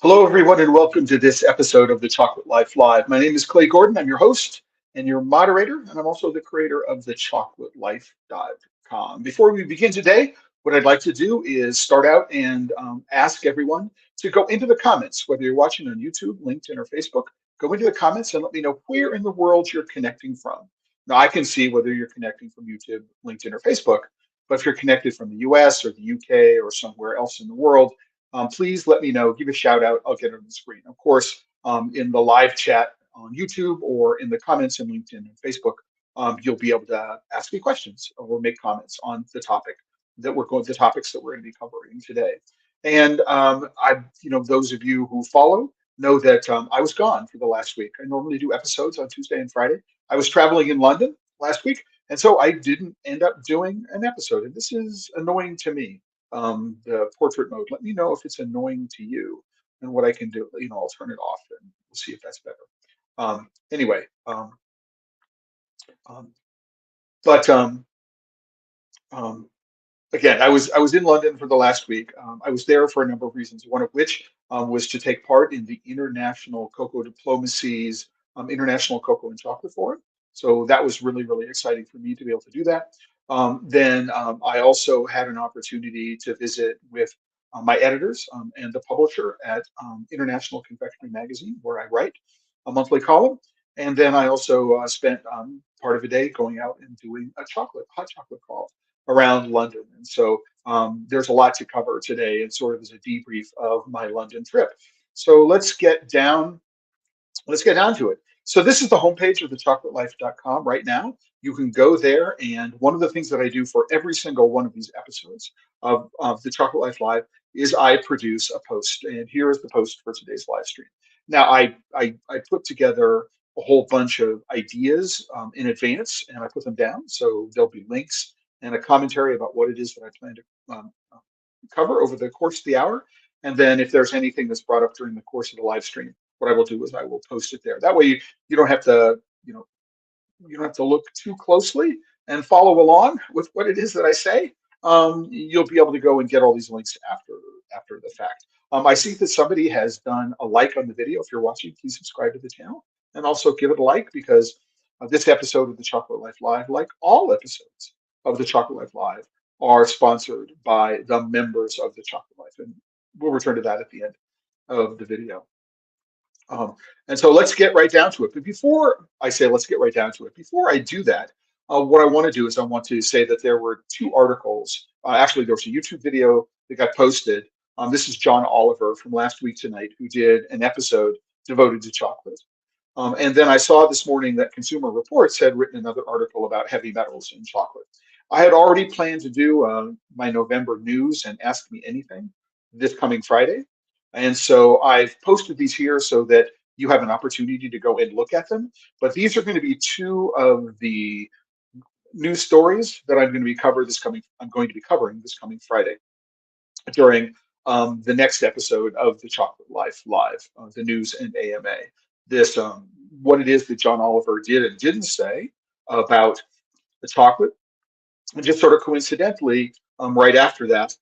Hello, everyone, and welcome to this episode of the Chocolate Life Live. My name is Clay Gordon. I'm your host and your moderator, and I'm also the creator of the chocolatelife.com. Before we begin today, what I'd like to do is start out and ask everyone to go into the comments, whether you're watching on YouTube, LinkedIn, or Facebook. Go into the comments and let me know where in the world you're connecting from. Now, I can see whether you're connecting from YouTube, LinkedIn, or Facebook, but if you're connected from the US or the UK or somewhere else in the world, please let me know, give a shout out. I'll get it on the screen. Of course, in the live chat on YouTube or in the comments in LinkedIn and Facebook, you'll be able to ask me questions or make comments on the topics that we're going to be covering today. And those of you who follow know that I was gone for the last week. I normally do episodes on Tuesday and Friday. I was traveling in London last week, and so I didn't end up doing an episode. And this is annoying to me, the portrait mode. Let me know if it's annoying to you and what I can do. I'll turn it off and we'll see if that's better. Anyway, um, but again, I was in London for the last week. I was there for a number of reasons. One of which was to take part in the International Cocoa Diplomacy's International Cocoa and Chocolate Forum. So that was really, really exciting for me to be able to do that. Then I also had an opportunity to visit with my editors and the publisher at International Confectionery magazine, where I write a monthly column. And then I also spent part of a day going out and doing a hot chocolate call around London. And so there's a lot to cover today, and sort of as a debrief of my London trip. So let's get down to it. So this is the homepage of thechocolatelife.com right now. You can go there, and one of the things that I do for every single one of these episodes of the Chocolate Life Live is I produce a post, and here is the post for today's live stream. Now, I put together a whole bunch of ideas in advance, and I put them down, so there'll be links and a commentary about what it is that I plan to cover over the course of the hour. And then if there's anything that's brought up during the course of the live stream, what I will do is I will post it there. That way you don't have to, you don't have to look too closely and follow along with what it is that I say. You'll be able to go and get all these links after the fact. I see that somebody has done a like on the video. If you're watching, please subscribe to the channel and also give it a like, because this episode of the Chocolate Life Live, like all episodes of the Chocolate Life Live, are sponsored by the members of the Chocolate Life, and we'll return to that at the end of the video. And so let's get right down to it. But before I say let's get right down to it, before I do that, what I want to do is I want to say that there were two articles. Actually, there was a YouTube video that got posted. This is John Oliver from Last Week Tonight, who did an episode devoted to chocolate. And then I saw this morning that Consumer Reports had written another article about heavy metals in chocolate. I had already planned to do my November news and Ask Me Anything this coming Friday. And so I've posted these here so that you have an opportunity to go and look at them. But these are going to be two of the news stories that I'm going to be covering this coming Friday during the next episode of the Chocolate Life Live, the news and AMA. This what it is that John Oliver did and didn't say about the chocolate, and just sort of coincidentally, right after that,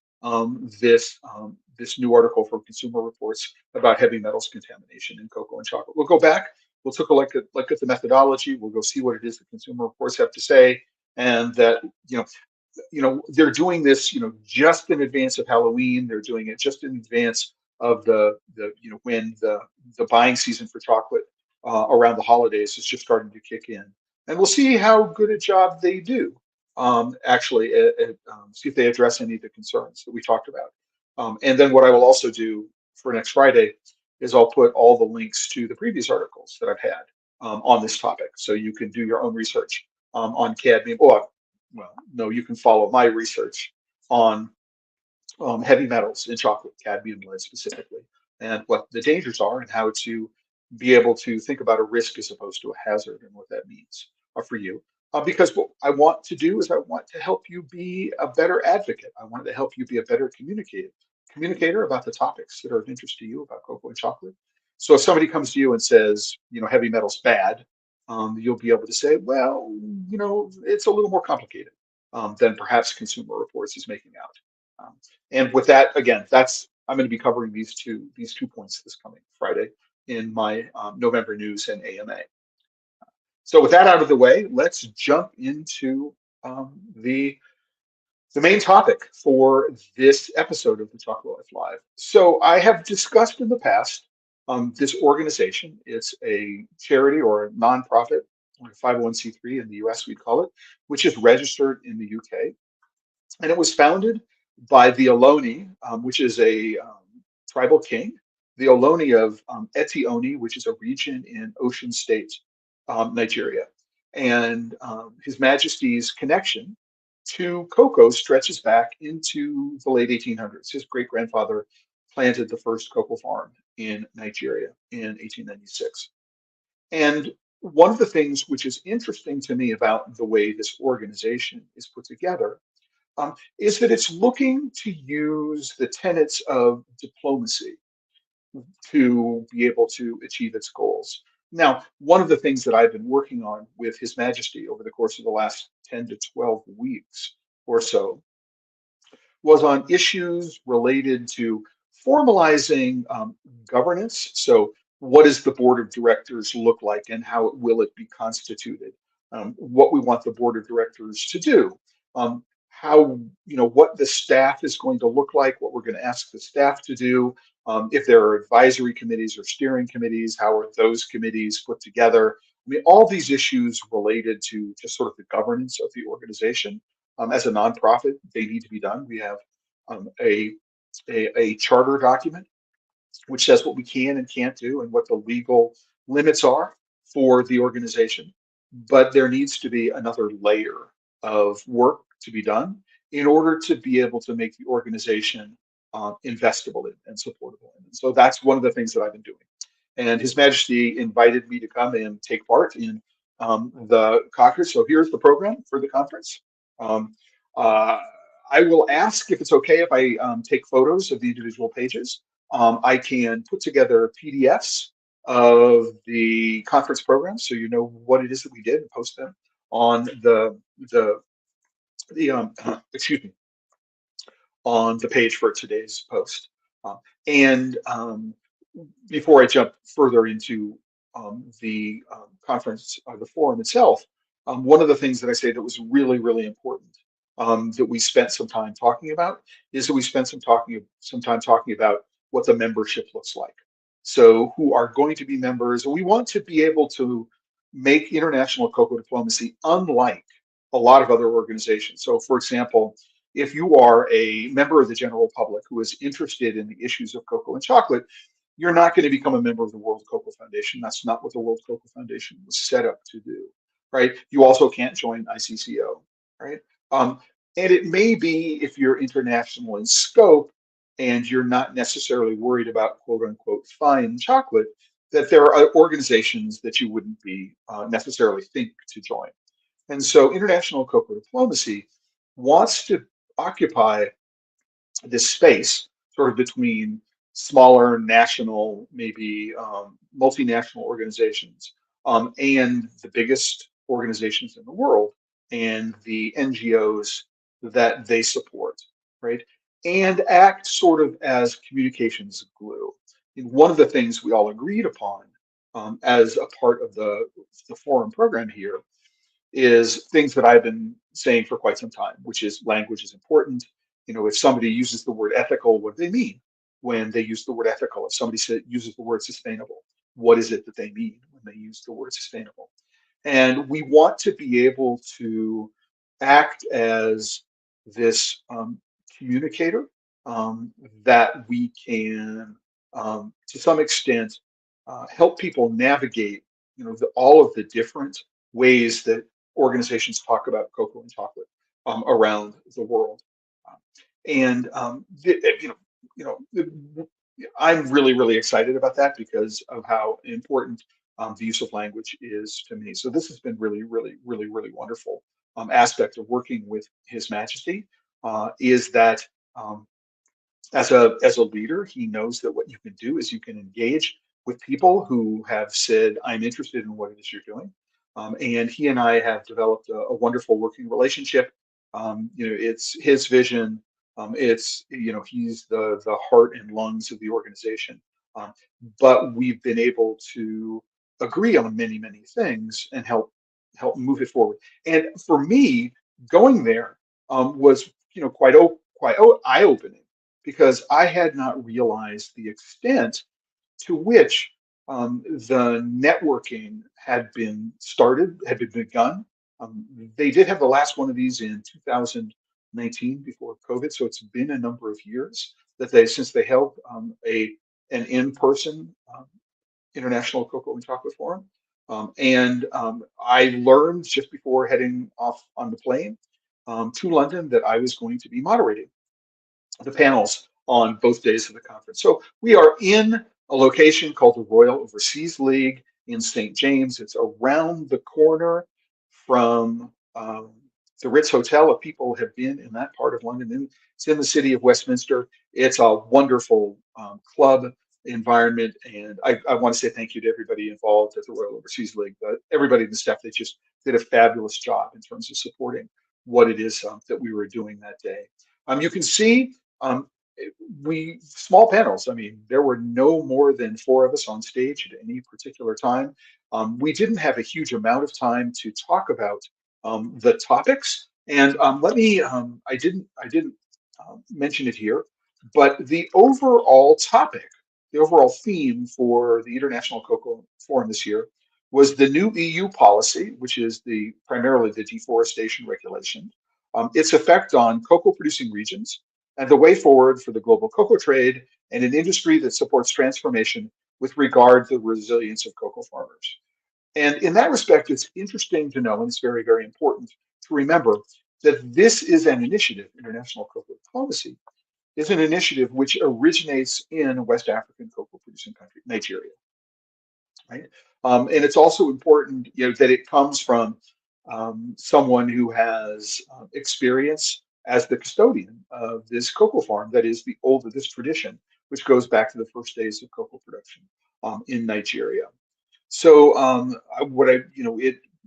this new article from Consumer Reports about heavy metals contamination in cocoa and chocolate. We'll go back. We'll take a look at the methodology. We'll go see what it is that Consumer Reports have to say, and that they're doing this just in advance of Halloween. They're doing it just in advance of when the buying season for chocolate around the holidays is just starting to kick in, and we'll see how good a job they do. See if they address any of the concerns that we talked about. And then what I will also do for next Friday is I'll put all the links to the previous articles that I've had on this topic, so you can do your own research on cadmium. Well, no, you can follow my research on heavy metals in chocolate, cadmium, lead specifically, and what the dangers are, and how to be able to think about a risk as opposed to a hazard, and what that means for you. Because what I want to do is I want to help you be a better advocate. I want to help you be a better communicator about the topics that are of interest to you about cocoa and chocolate. So if somebody comes to you and says, heavy metal's bad, you'll be able to say, well, it's a little more complicated than perhaps Consumer Reports is making out. And with that, again, that's I'm going to be covering these two points this coming Friday in my November news and AMA. So with that out of the way, let's jump into the main topic for this episode of the Chocolate Life Live. So I have discussed in the past this organization. It's a charity or a nonprofit, or a 501c3 in the US, we'd call it, which is registered in the UK. And it was founded by the Oloni, which is a tribal king, the Oloni of Etioni, which is a region in Ocean State, Nigeria. And His Majesty's connection to cocoa stretches back into the late 1800s. His great grandfather planted the first cocoa farm in Nigeria in 1896. And one of the things which is interesting to me about the way this organization is put together is that it's looking to use the tenets of diplomacy to be able to achieve its goals. Now, one of the things that I've been working on with His Majesty over the course of the last 10 to 12 weeks or so was on issues related to formalizing governance. So, what does the board of directors look like, and how will it be constituted? What we want the board of directors to do, how what the staff is going to look like, what we're going to ask the staff to do. If there are advisory committees or steering committees, how are those committees put together? I mean, all these issues related to just sort of the governance of the organization. As a nonprofit, they need to be done. We have um, a, a charter document which says what we can and can't do and what the legal limits are for the organization. But there needs to be another layer of work to be done in order to be able to make the organization investable in and supportable in. And so that's one of the things that I've been doing. And His Majesty invited me to come and take part in the conference. So here's the program for the conference. Um, uh, I will ask if it's okay if I take photos of the individual pages. I can put together PDFs of the conference program, so you know what it is that we did, and post them on the excuse me, on the page for today's post. And Before I jump further into the conference, the forum itself, one of the things that I say that was really, really important that we spent some time talking about is that we spent some time talking about what the membership looks like. So who are going to be members, and we want to be able to make international cocoa diplomacy unlike a lot of other organizations. So, for example, if you are a member of the general public who is interested in the issues of cocoa and chocolate, you're not going to become a member of the World Cocoa Foundation. That's not what the World Cocoa Foundation was set up to do, right? You also can't join ICCO, right? Um, and it may be if you're international in scope and you're not necessarily worried about quote unquote fine chocolate, that there are organizations that you wouldn't be necessarily think to join. And so international cocoa diplomacy wants to occupy this space sort of between smaller national, maybe multinational organizations, and the biggest organizations in the world and the NGOs that they support, right? And act sort of as communications glue. And one of the things we all agreed upon as a part of the forum program here is things that I've been saying for quite some time, which is language is important. If somebody uses the word ethical, what do they mean when they use the word ethical? If somebody uses the word sustainable, what is it that they mean when they use the word sustainable? And we want to be able to act as this communicator that we can, to some extent, help people navigate, all of the different ways that organizations talk about cocoa and chocolate around the world. And I'm really, really excited about that because of how important the use of language is to me. So this has been really, really, really, really wonderful aspect of working with His Majesty is that as a leader, he knows that what you can do is you can engage with people who have said, I'm interested in what it is you're doing. And he and I have developed a wonderful working relationship. It's his vision It's, he's the heart and lungs of the organization. Um, but we've been able to agree on many, many things and help move it forward. And for me, going there was, quite eye-opening, because I had not realized the extent to which the networking had been begun. They did have the last one of these in 2019 before COVID, so it's been a number of years since they held an in-person International Cocoa and Chocolate Forum. And I learned just before heading off on the plane to London that I was going to be moderating the panels on both days of the conference. So we are in a location called the Royal Overseas League in St. James. It's around the corner from the Ritz Hotel. If people have been in that part of London, it's in the city of Westminster. It's a wonderful club environment, and I want to say thank you to everybody involved at the Royal Overseas League. Everybody in the staff, they just did a fabulous job in terms of supporting what it is that we were doing that day. You can see um, small panels. I mean, there were no more than four of us on stage at any particular time. We didn't have a huge amount of time to talk about the topics, and I didn't mention it here, but the overall theme for the International Cocoa Forum this year was the new EU policy, which is primarily the deforestation regulation, its effect on cocoa producing regions, and the way forward for the global cocoa trade and an industry that supports transformation with regard to the resilience of cocoa farmers. And in that respect, it's interesting to know, and it's very, very important to remember, that this is an initiative. International cocoa diplomacy is an initiative which originates in a West African cocoa producing country, Nigeria, right? And it's also important, that it comes from someone who has experience as the custodian of this cocoa farm that is this tradition, which goes back to the first days of cocoa production in Nigeria. So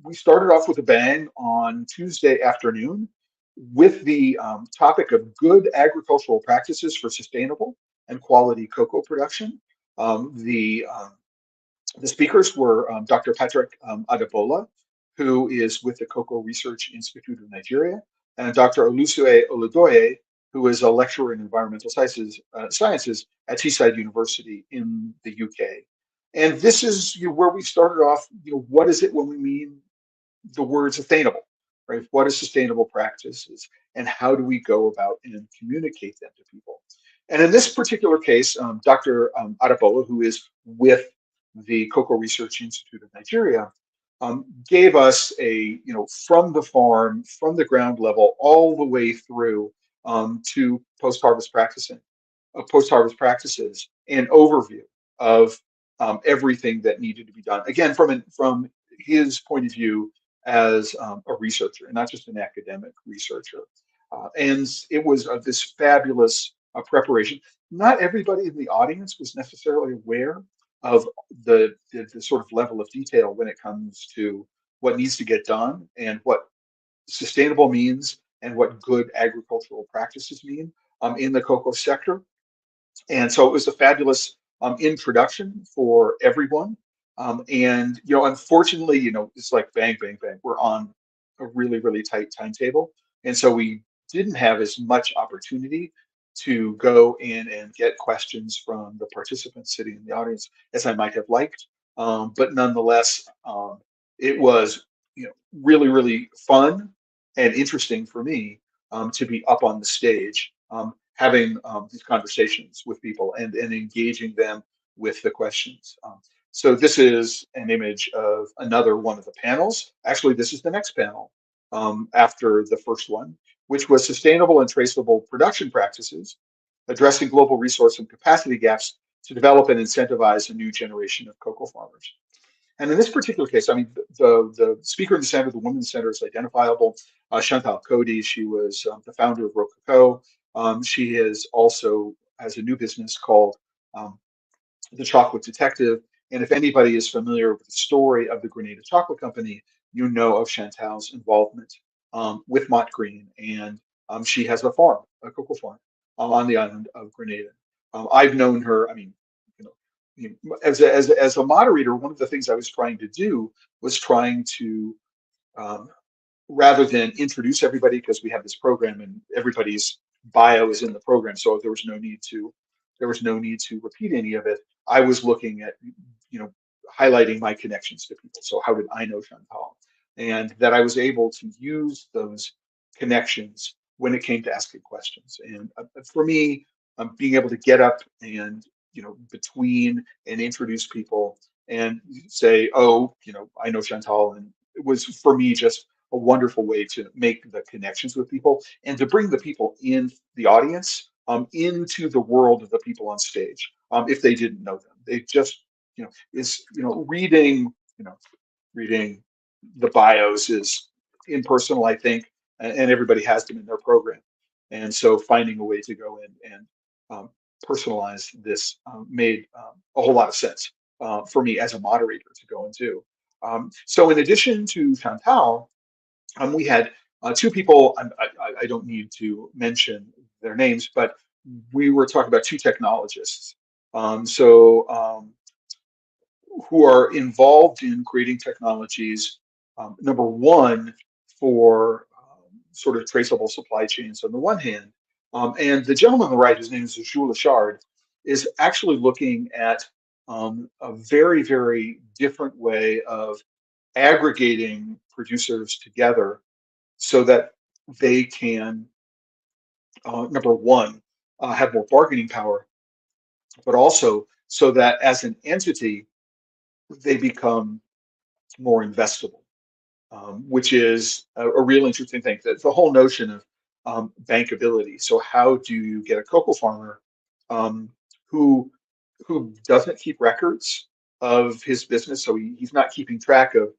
we started off with a bang on Tuesday afternoon with the topic of good agricultural practices for sustainable and quality cocoa production. The speakers were Dr. Patrick Adebola, who is with the Cocoa Research Institute of Nigeria, and Dr. Olusue Oludoye, who is a lecturer in environmental sciences at Teesside University in the UK. And this is where we started off. What is it when we mean the word sustainable, right? What is sustainable practices, and how do we go about and communicate them to people? And in this particular case, Dr. Adebola, who is with the Cocoa Research Institute of Nigeria, gave us from the farm, from the ground level, all the way through to post-harvest post-harvest practices, an overview of everything that needed to be done. Again, from his point of view as a researcher, and not just an academic researcher. And it was this fabulous preparation. Not everybody in the audience was necessarily aware of the sort of level of detail when it comes to what needs to get done and what sustainable means and what good agricultural practices mean in the cocoa sector. And so it was a fabulous introduction for everyone. And unfortunately, it's like bang, bang, bang. We're on a really, really tight timetable, and so we didn't have as much opportunity to go in and get questions from the participants sitting in the audience as I might have liked. But nonetheless, it was really, really fun and interesting for me to be up on the stage, having these conversations with people and engaging them with the questions. So this is an image of another one of the panels. Actually, this is the next panel after the first one, which was sustainable and traceable production practices, addressing global resource and capacity gaps to develop and incentivize a new generation of cocoa farmers. And in this particular case, I mean, the speaker in the center, the woman in the center is identifiable. Chantal Cody, she was the founder of Rococo. She also has a new business called The Chocolate Detective. And if anybody is familiar with the story of the Grenada Chocolate Company, you know of Chantal's involvement with Mott Green. And she has a farm a cocoa farm on the island of Grenada. I've known her. I mean, you know, as a moderator, one of the things I was trying to do was trying to um, rather than introduce everybody because we have this program and everybody's bio is in the program, so there was no need to repeat any of it. I was looking at you know highlighting my connections to people. So how did I know Chantal? And that I was able to use those connections when it came to asking questions. And for me, being able to get up and between and introduce people and say, oh, I know Chantal, and it was for me just a wonderful way to make the connections with people and to bring the people in the audience into the world of the people on stage if they didn't know them. They just, is, reading, reading the bios is impersonal, I think, and everybody has them in their program. And so finding a way to go in and personalize this made a whole lot of sense for me as a moderator to go into. So in addition to Chantal, we had two people. I don't need to mention their names, but we were talking about two technologists. Who are involved in creating technologies. Number one, for sort of traceable supply chains on the one hand, and the gentleman on the right, his name is Jules Lachard, is actually looking at a very, very different way of aggregating producers together so that they can, number one, have more bargaining power, but also so that as an entity, they become more investable, which is a real interesting thing. The whole notion of bankability. So how do you get a cocoa farmer um, who doesn't keep records of his business? So he's not keeping track of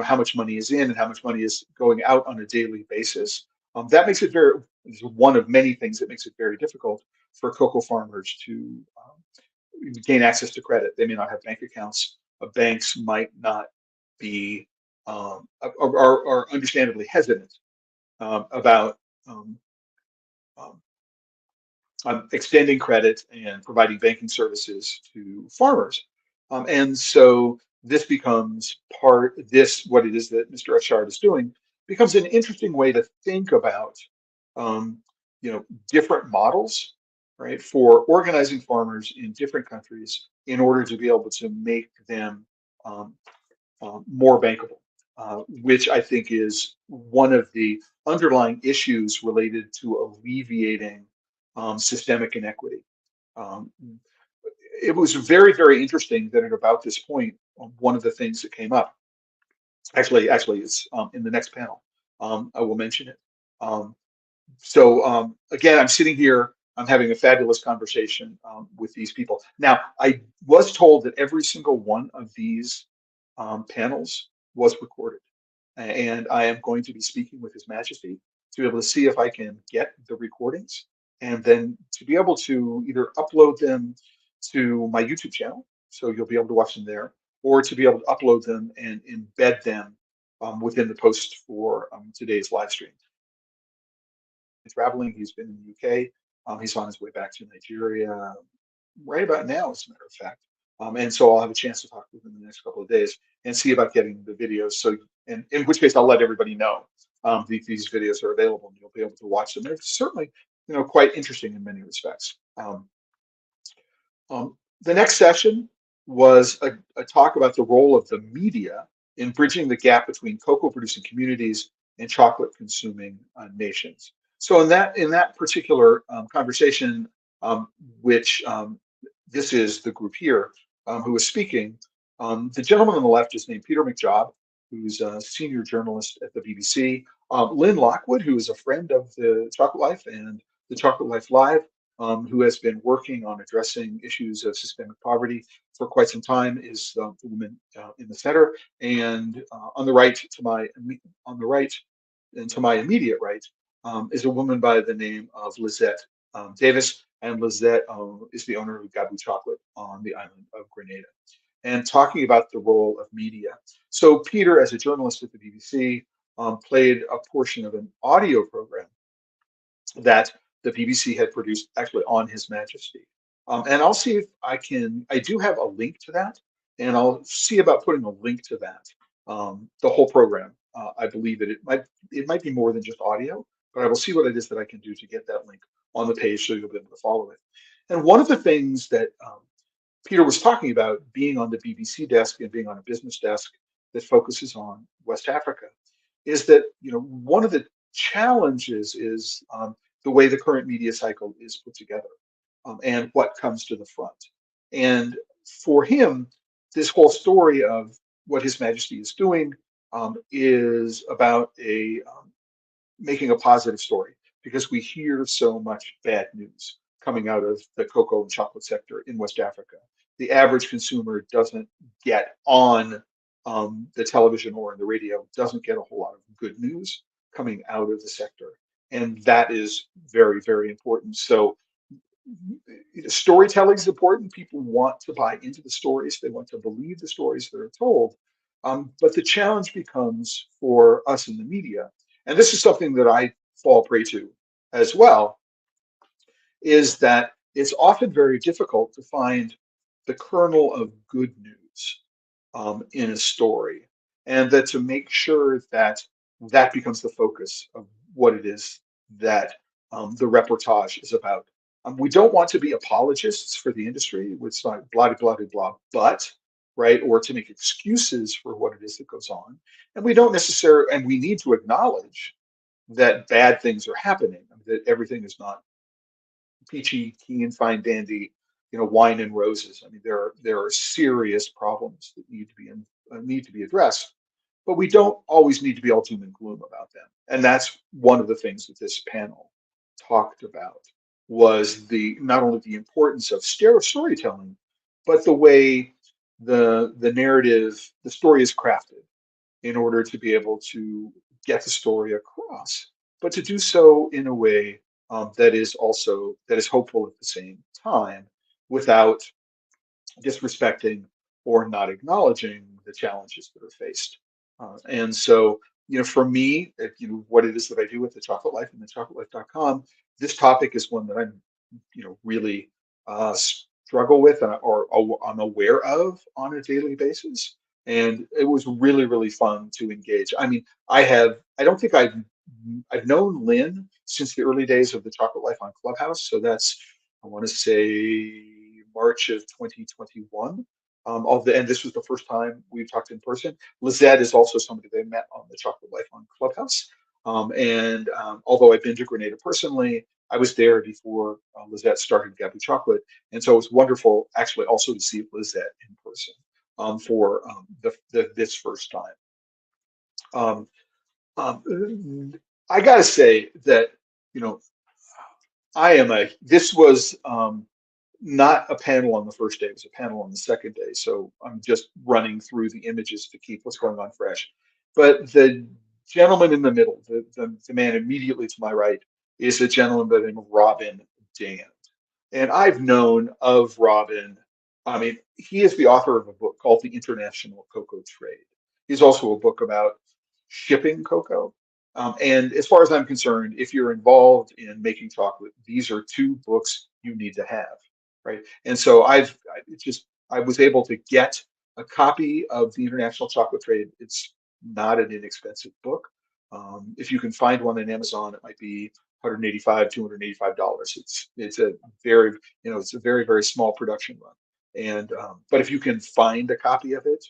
how much money is in and how much money is going out on a daily basis. That makes it very is one of many things that makes it very difficult for cocoa farmers to gain access to credit. They may not have bank accounts. Banks might not be are understandably hesitant about um, um, extending credit and providing banking services to farmers. And so this becomes what it is that Mr. Eshard is doing becomes an interesting way to think about, um, different models, right, for organizing farmers in different countries in order to be able to make them um, more bankable, which I think is one of the underlying issues related to alleviating systemic inequity. Um, it was very, very interesting that at about this point, one of the things that came up, actually, it's in the next panel. I will mention it. Um, again, I'm sitting here. I'm having a fabulous conversation with these people. Now, I was told that every single one of these panels was recorded, and I am going to be speaking with His Majesty to be able to see if I can get the recordings, and then to be able to either upload them to my YouTube channel, so you'll be able to watch them there, or to be able to upload them and embed them within the post for today's live stream. Traveling, he's been in the UK. He's on his way back to Nigeria right about now, as a matter of fact. And so I'll have a chance to talk with him in the next couple of days and see about getting the videos. So, and in which case I'll let everybody know these videos are available and you'll be able to watch them. They're certainly, quite interesting in many respects. The next session was a talk about the role of the media in bridging the gap between cocoa producing communities and chocolate consuming nations. So in that particular conversation, which this is the group here who is speaking, the gentleman on the left is named Peter McJob, who's a senior journalist at the BBC. Lynn Lockwood, who is a friend of the Chocolate Life and the Chocolate Life Live, who has been working on addressing issues of systemic poverty for quite some time, is the woman in the center, and on the right and to my immediate right is a woman by the name of Lizette Davis, and Lizette is the owner of Gabu Chocolate on the island of Grenada, and talking about the role of media. So Peter, as a journalist at the BBC, played a portion of an audio program that the BBC had produced actually on His Majesty. And I'll see if I do have a link to that, and I'll see about putting a link to that. The whole program. I believe it might be more than just audio, but I will see what it is that I can do to get that link on the page so you'll be able to follow it. And one of the things that Peter was talking about being on the BBC desk and being on a business desk that focuses on West Africa is that one of the challenges is the way the current media cycle is put together, and what comes to the front. And for him, this whole story of what His Majesty is doing is about making a positive story, because we hear so much bad news coming out of the cocoa and chocolate sector in West Africa. The average consumer doesn't get on the television or in the radio, doesn't get a whole lot of good news coming out of the sector. And that is very, very important. So storytelling is important. People want to buy into the stories. They want to believe the stories that are told. But the challenge becomes for us in the media, and this is something that I fall prey to as well, is that it's often very difficult to find the kernel of good news in a story, and that to make sure that that becomes the focus of what it is that the reportage is about. We don't want to be apologists for the industry. It's not blah, blah, blah, blah, but, right, or to make excuses for what it is that goes on. And we don't necessarily, and we need to acknowledge that bad things are happening, that everything is not peachy keen fine dandy, wine and roses. I mean, there are serious problems that need to be addressed, but we don't always need to be all doom and gloom about them. And that's one of the things that this panel talked about, was the not only the importance of storytelling, but the way the narrative, the story is crafted in order to be able to get the story across, but to do so in a way that is hopeful at the same time, without disrespecting or not acknowledging the challenges that are faced. And so, for me, what it is that I do with the Chocolate Life and the chocolatelife.com, this topic is one that I'm, really struggle with, or I'm aware of on a daily basis. And it was really, really fun to engage. I mean, I don't think I've known Lynn since the early days of the Chocolate Life on Clubhouse. So that's, I want to say, March of 2021. And this was the first time we've talked in person. Lizette is also somebody they met on the Chocolate Life on Clubhouse. And although I've been to Grenada personally, I was there before Lizette started Gabu Chocolate. And so it was wonderful actually also to see Lizette in person for this first time. I got to say that, this was not a panel on the first day, it was a panel on the second day. So I'm just running through the images to keep what's going on fresh. But the gentleman in the middle, the man immediately to my right, is a gentleman by the name of Robin Dan. And I've known of Robin. I mean, he is the author of a book called The International Cocoa Trade. He's also a book about shipping cocoa. And as far as I'm concerned, if you're involved in making chocolate, these are two books you need to have, right? And so I was able to get a copy of The International Chocolate Trade. It's not an inexpensive book. If you can find one on Amazon, it might be $185, $285. It's a very, it's a very, very small production run. And but if you can find a copy of it,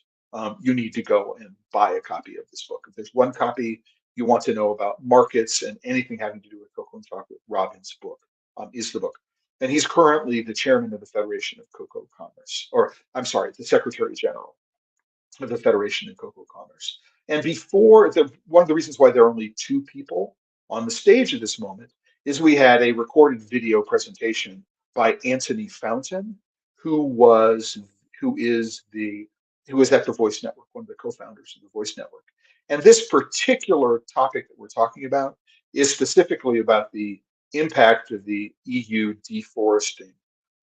you need to go and buy a copy of this book. If there's one copy you want to know about markets and anything having to do with cocoa and chocolate, Robin's book is the book. And he's currently the chairman of the Federation of Cocoa Commerce, or I'm sorry, the Secretary General of the Federation of Cocoa Commerce. And one of the reasons why there are only two people on the stage at this moment is we had a recorded video presentation by Anthony Fountain, who was at the Voice Network, one of the co-founders of the Voice Network. And this particular topic that we're talking about is specifically about the impact of the EU deforesting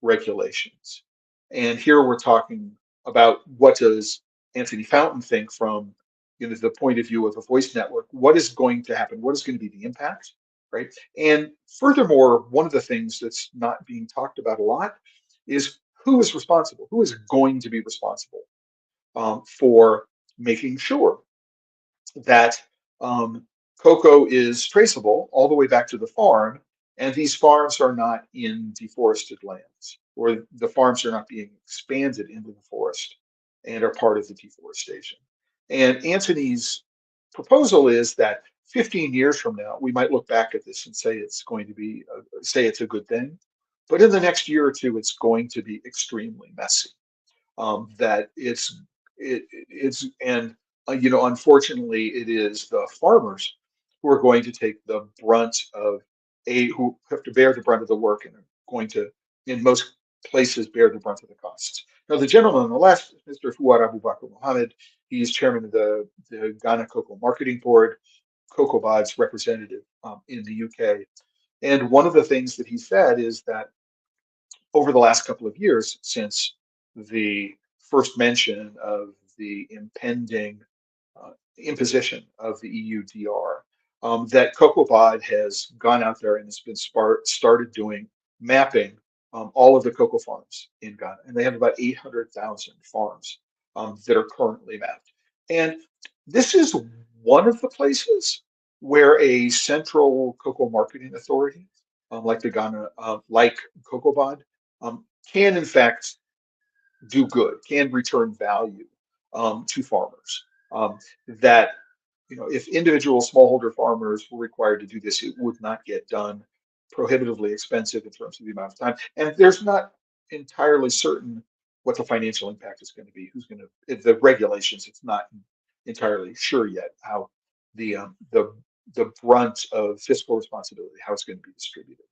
regulations. And here we're talking about, what does Anthony Fountain think from the point of view of the Voice Network? What is going to happen? What is going to be the impact right? And furthermore, one of the things that's not being talked about a lot is who is responsible, who is going to be responsible for making sure that cocoa is traceable all the way back to the farm, and these farms are not in deforested lands, or the farms are not being expanded into the forest and are part of the deforestation. And Anthony's proposal is that 15 years from now, we might look back at this and say it's going to be, say it's a good thing, but in the next year or two, it's going to be extremely messy. That it's and unfortunately, it is the farmers who are going to take the brunt of who have to bear the brunt of the work and are going to, in most places, bear the brunt of the costs. Now, the gentleman on the left, Mr. Fuad Abubakar Mohammed, he's chairman of the Ghana Cocoa Marketing Board, COCOBOD's representative in the UK. And one of the things that he said is that over the last couple of years, since the first mention of the impending imposition of the EUDR, that COCOBOD has gone out there and has been started doing mapping all of the cocoa farms in Ghana, and they have about 800,000 farms that are currently mapped. And this is one of the places where a central cocoa marketing authority, like the Ghana, like COCOBOD, can in fact do good, can return value to farmers. That if individual smallholder farmers were required to do this, it would not get done, prohibitively expensive in terms of the amount of time. And there's not entirely certain what the financial impact is going to be. Who's going to the regulations? It's not entirely sure yet how the brunt of fiscal responsibility, how it's going to be distributed.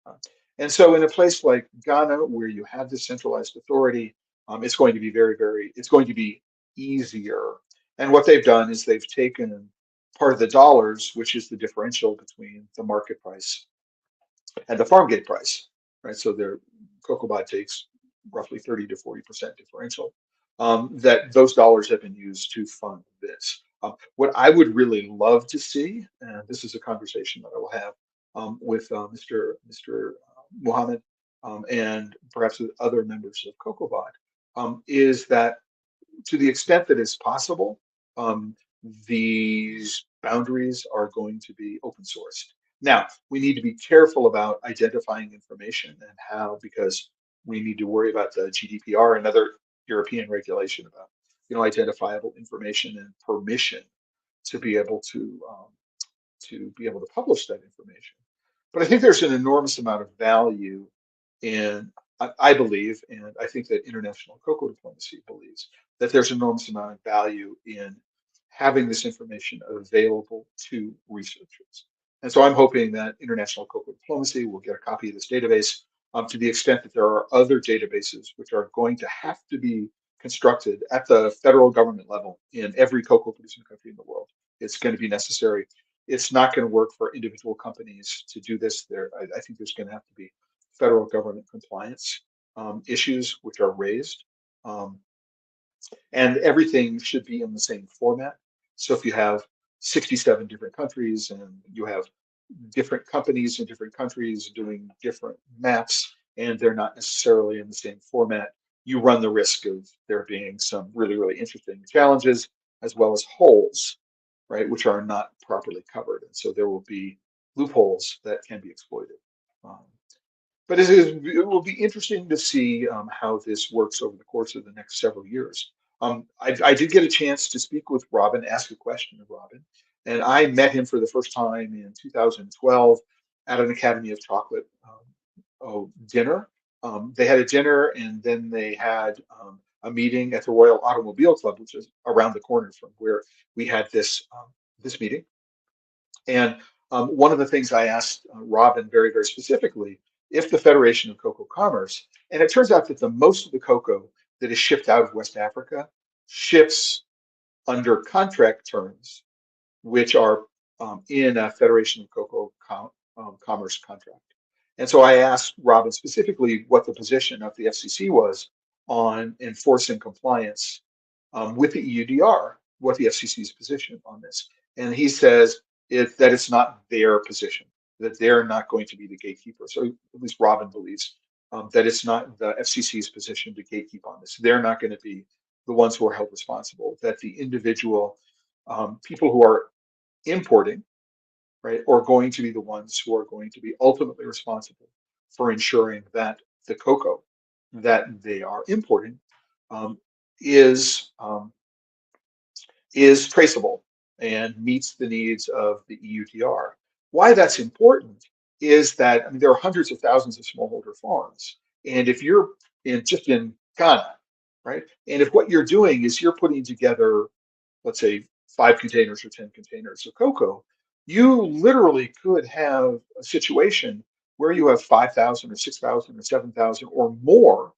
Uh, and so, in a place like Ghana, where you have this centralized authority, it's going to be it's going to be easier. And what they've done is they've taken part of the dollars, which is the differential between the market price and the farm gate price, right? So their COCOBOD takes roughly 30 to 40% differential. That those dollars have been used to fund this. What I would really love to see, and this is a conversation that I will have with Mr. Mohammed and perhaps with other members of COCOBOD, is that to the extent that it's possible, these boundaries are going to be open sourced. Now, we need to be careful about identifying information and how, because we need to worry about the GDPR and other European regulation about, identifiable information and permission to be able to publish that information. But I think there's an enormous amount of value in, I believe, and I think that international cocoa diplomacy believes, that there's an enormous amount of value in having this information available to researchers. And so I'm hoping that international cocoa diplomacy will get a copy of this database, to the extent that there are other databases which are going to have to be constructed at the federal government level in every cocoa producing country in the world. It's going to be necessary. It's not going to work for individual companies to do this. I think there's going to have to be federal government compliance issues which are raised. Um, and everything should be in the same format. So if you have 67 different countries and you have different companies in different countries doing different maps, and they're not necessarily in the same format, you run the risk of there being some really, really interesting challenges as well as holes, right, which are not properly covered. And so there will be loopholes that can be exploited. Um, but it will be interesting to see how this works over the course of the next several years. I did get a chance to speak with Robin, ask a question of Robin, and I met him for the first time in 2012 at an Academy of Chocolate dinner. They had a dinner, and then they had a meeting at the Royal Automobile Club, which is around the corner from where we had this meeting. And one of the things I asked Robin very, very specifically, if the Federation of Cocoa Commerce, and it turns out that the most of the cocoa that is shipped out of West Africa ships under contract terms, which are in a Federation of Cocoa Commerce contract. And so I asked Robin specifically what the position of the FCC was on enforcing compliance with the EUDR, what the FCC's position on this. And he says that it's not their position. that they're not going to be the gatekeepers, or at least Robin believes that it's not the FCC's position to gatekeep on this. They're not going to be the ones who are held responsible, that the individual people who are importing, right, are going to be the ones who are going to be ultimately responsible for ensuring that the cocoa that they are importing um, is is traceable and meets the needs of the EUDR. Why that's important is that, I mean, there are hundreds of thousands of smallholder farms, and if you're just in Ghana, right, and if what you're doing is you're putting together, let's say, 5 containers or 10 containers of cocoa, you literally could have a situation where you have 5,000 or 6,000 or 7,000 or more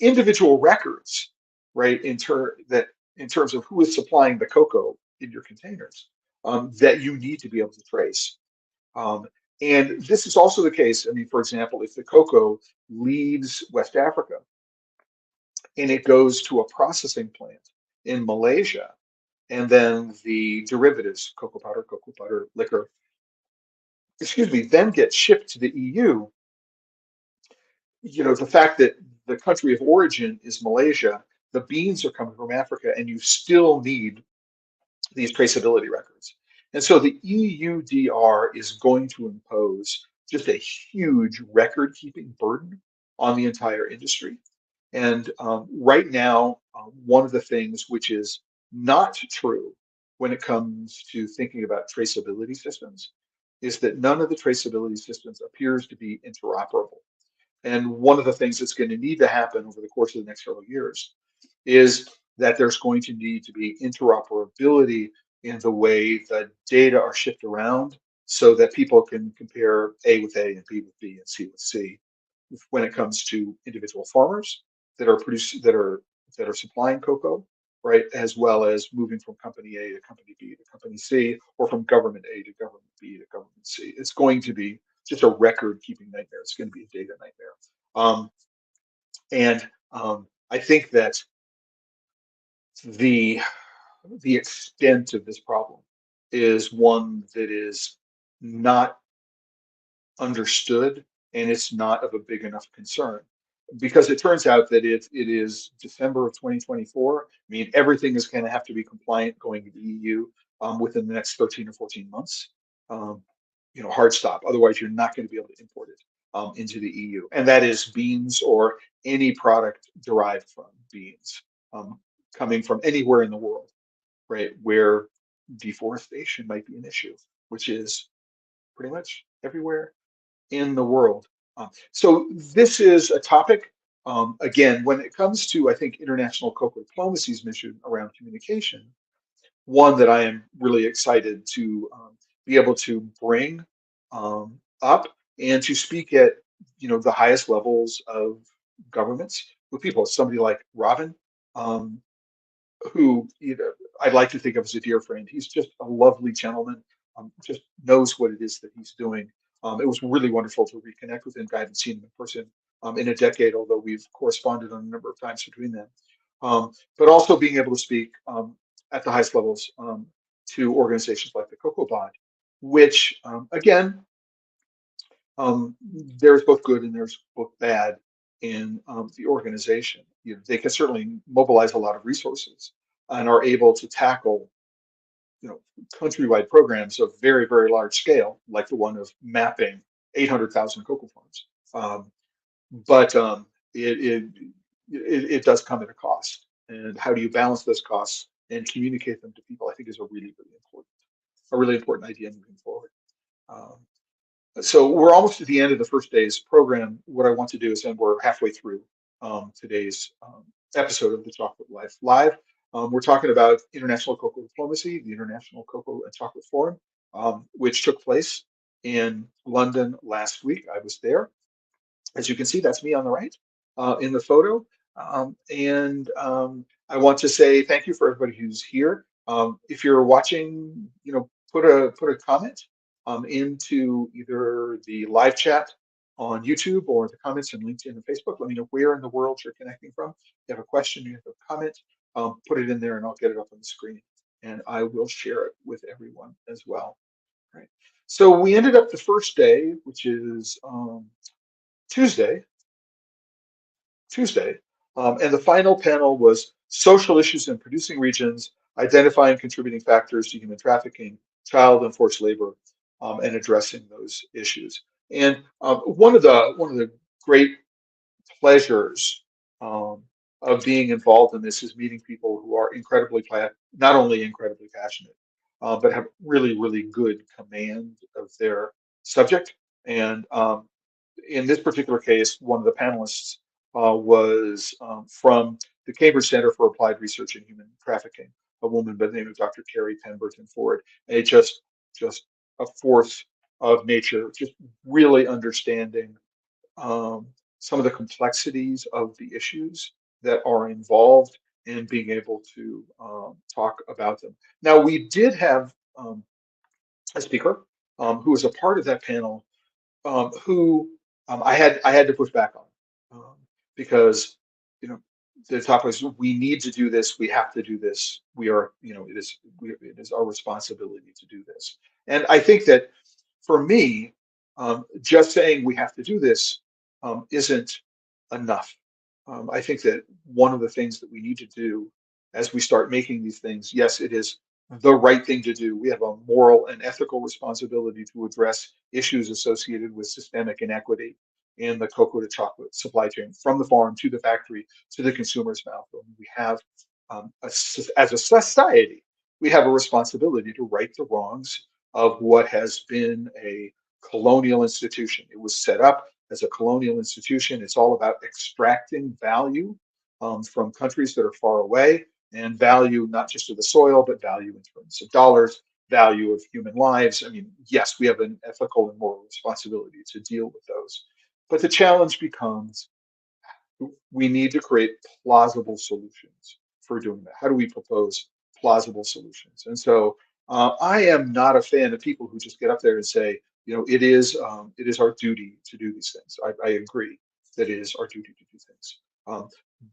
individual records, right, in terms of who is supplying the cocoa in your containers, that you need to be able to trace. Um, and this is also the case. I mean, for example, if the cocoa leaves West Africa and it goes to a processing plant in Malaysia, and then the derivatives, cocoa butter, liquor, excuse me, then get shipped to the EU. The fact that the country of origin is Malaysia, the beans are coming from Africa, and you still need these traceability records. And so the EUDR is going to impose just a huge record keeping burden on the entire industry. And right now, one of the things which is not true when it comes to thinking about traceability systems is that none of the traceability systems appears to be interoperable. And one of the things that's going to need to happen over the course of the next several years is that there's going to need to be interoperability in the way that data are shipped around so that people can compare A with A and B with B and C with C when it comes to individual farmers that are supplying cocoa, right, as well as moving from company A to company B to company C, or from government A to government B to government C. It's going to be just a record keeping nightmare. It's going to be a data nightmare. And I think that the the extent of this problem is one that is not understood, and it's not of a big enough concern, because it turns out that if it is December of 2024, I mean, everything is going to have to be compliant going to the EU within the next 13 or 14 months. Um, hard stop. Otherwise, you're not going to be able to import it into the EU. And that is beans or any product derived from beans coming from anywhere in the world, right, where deforestation might be an issue, which is pretty much everywhere in the world. So this is a topic, again, when it comes to, I think, international cocoa diplomacy's mission around communication, one that I am really excited to be able to bring up and to speak at, the highest levels of governments with people. Somebody like Robin, um, who I'd like to think of as a dear friend. He's just a lovely gentleman, just knows what it is that he's doing. It was really wonderful to reconnect with him. I haven't seen him in person in a decade, although we've corresponded on a number of times between them. But also being able to speak at the highest levels to organizations like the Cocoa Bond, which, again, there's both good and there's both bad in the organization. They can certainly mobilize a lot of resources and are able to tackle, you know, countrywide programs of very, very large scale, like the one of mapping 800,000 cocoa farms. But it does come at a cost. And how do you balance those costs and communicate them to people? I think is a really important idea moving forward. Um, so we're almost at the end of the first day's program. What I want to do is, and we're halfway through today's episode of the Chocolate Life Live. We're talking about international cocoa diplomacy, the International Cocoa and Chocolate Forum, which took place in London last week. I was there. As you can see, that's me on the right in the photo. And I want to say thank you for everybody who's here. If you're watching, put a comment into either the live chat on YouTube or the comments on LinkedIn and Facebook. Let me know where in the world you're connecting from. If you have a question, you have a comment, put it in there and I'll get it up on the screen and I will share it with everyone as well. Right. So we ended up the first day, which is Tuesday, Tuesday, and the final panel was social issues in producing regions, identifying contributing factors to human trafficking, child and forced labor, and addressing those issues. And one of the great pleasures of being involved in this is meeting people who are not only incredibly passionate, but have really, really good command of their subject. And in this particular case, one of the panelists was from the Cambridge Center for Applied Research in Human Trafficking, a woman by the name of Dr. Carrie Pemberton Ford, and just a force of nature, just really understanding um, some of the complexities of the issues that are involved and being able to talk about them. Now, we did have a speaker who was a part of that panel who I had to push back on because you know the topic was we need to do this, we have to do this, we are it is our responsibility to do this, and I think that for me, just saying we have to do this isn't enough. I think that one of the things that we need to do as we start making these things, yes, it is the right thing to do. We have a moral and ethical responsibility to address issues associated with systemic inequity in the cocoa to chocolate supply chain, from the farm to the factory to the consumer's mouth. And we have, as a society, we have a responsibility to right the wrongs of what has been a colonial institution. It was set up as a colonial institution. It's all about extracting value from countries that are far away, and value not just of the soil, but value in terms of dollars, value of human lives. I mean, yes, we have an ethical and moral responsibility to deal with those. But the challenge becomes we need to create plausible solutions for doing that. How do we propose plausible solutions? And so I am not a fan of people who just get up there and say, it is our duty to do these things. I agree that it is our duty to do things,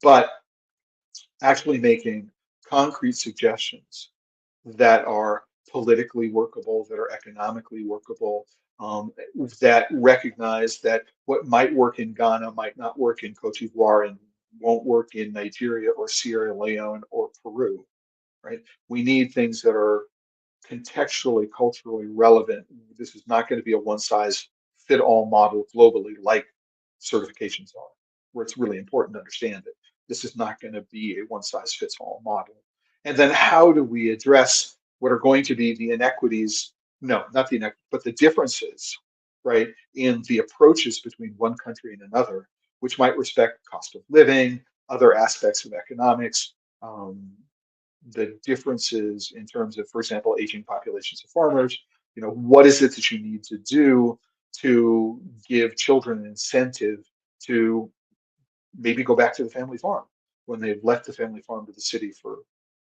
but actually making concrete suggestions that are politically workable, that are economically workable, that recognize that what might work in Ghana might not work in Cote d'Ivoire and won't work in Nigeria or Sierra Leone or Peru, right? We need things that are contextually, culturally relevant. This is not going to be a one size fit all model globally like certifications are, where it's really important to understand it. This is not going to be a one size fits all model. And then how do we address what are going to be the inequities? No, not the inequities, but the differences, right, in the approaches between one country and another, which might respect cost of living, other aspects of economics, the differences in terms of, for example, aging populations of farmers. What is it that you need to do to give children an incentive to maybe go back to the family farm when they've left the family farm to the city for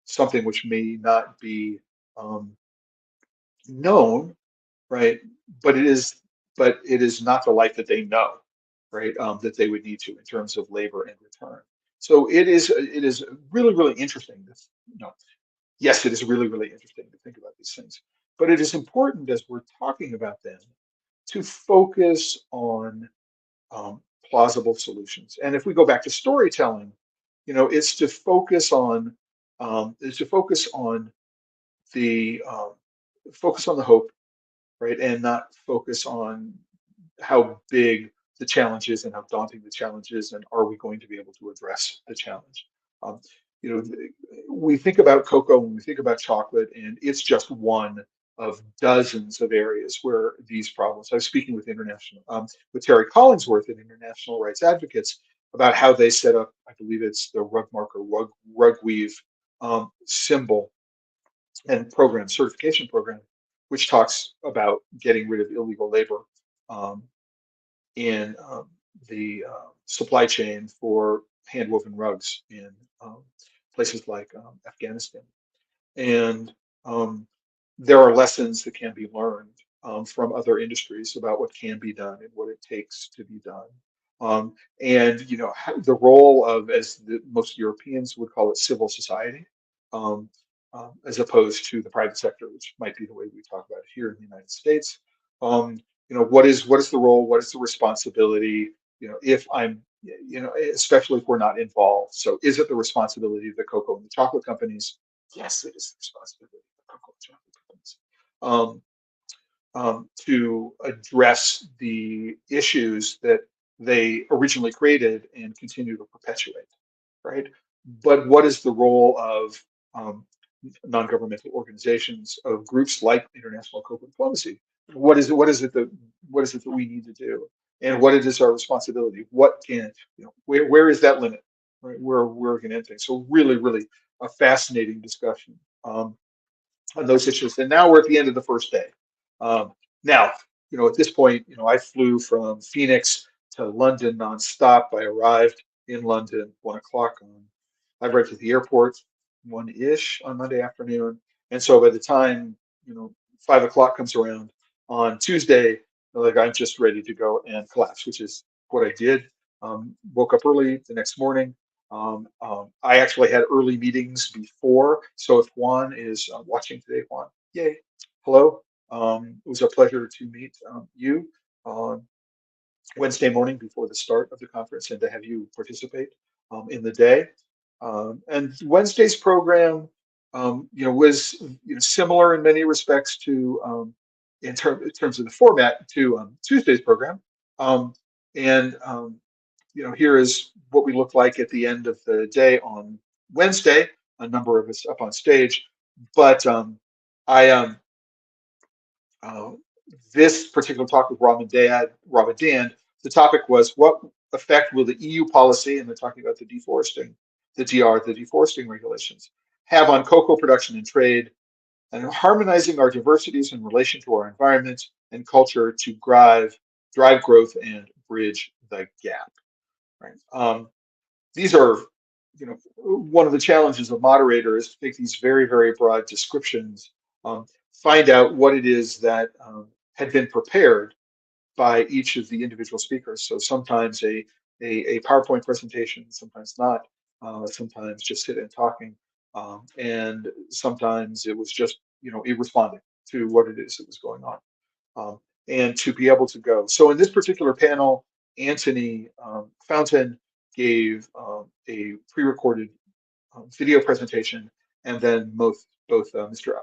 something which may not be um, known, right? But it is not the life that they know, right? That they would need to in terms of labor and return. So it is really, really interesting. Yes, it is really, really interesting to think about these things. But it is important as we're talking about them to focus on plausible solutions. And if we go back to storytelling, it's to focus on the focus on the hope, right, and not focus on how big the challenge is and how daunting the challenge is, and are we going to be able to address the challenge? Um, we think about cocoa when we think about chocolate, and it's just one of dozens of areas where these problems. I was speaking with Terry Collingsworth at International Rights Advocates about how they set up, I believe it's the rug marker, rug weave symbol and program, certification program, which talks about getting rid of illegal labor um, in the supply chain for hand-woven rugs in places like Afghanistan. And there are lessons that can be learned from other industries about what can be done and what it takes to be done. And the role of, as most Europeans would call it, civil society, um, as opposed to the private sector, which might be the way we talk about it here in the United States. What is the role? What is the responsibility? If I'm, especially if we're not involved. So is it the responsibility of the cocoa and the chocolate companies? Yes, it is the responsibility of the cocoa and chocolate companies. To address the issues that they originally created and continue to perpetuate, right? But what is the role of um, non-governmental organizations, of groups like International Cocoa Diplomacy? What is it that we need to do, and what it is our responsibility? What can where is that limit? Right, where we're going to end things. So really, really a fascinating discussion on those issues. And now we're at the end of the first day. Now, at this point, I flew from Phoenix to London nonstop. I arrived in London 1 o'clock I arrived at the airport 1-ish on Monday afternoon. And so by the time, 5 o'clock comes around on Tuesday, like I'm just ready to go and collapse, which is what I did. Woke up early the next morning. I actually had early meetings before. So if Juan is watching today, Juan, yay, hello. It was a pleasure to meet you on Wednesday morning before the start of the conference and to have you participate in the day. And Wednesday's program, was similar in many respects to in terms of the format to Tuesday's program. Um, and here is what we look like at the end of the day on Wednesday. A number of us up on stage, but I uh, this particular talk with Rob and Dan, the topic was what effect will the EU policy, and they're talking about the deforesting, the deforesting regulations, have on cocoa production and trade, and harmonizing our diversities in relation to our environment and culture to drive growth and bridge the gap. Right. These are, one of the challenges of moderator is to take these very, very broad descriptions, find out what it is that had been prepared by each of the individual speakers. So sometimes a PowerPoint presentation, sometimes not, sometimes just sitting talking, and sometimes it was just, it responding to what it is that was going on, um, and to be able to go. So in this particular panel, Anthony Fountain gave a pre-recorded video presentation, and then both Mr.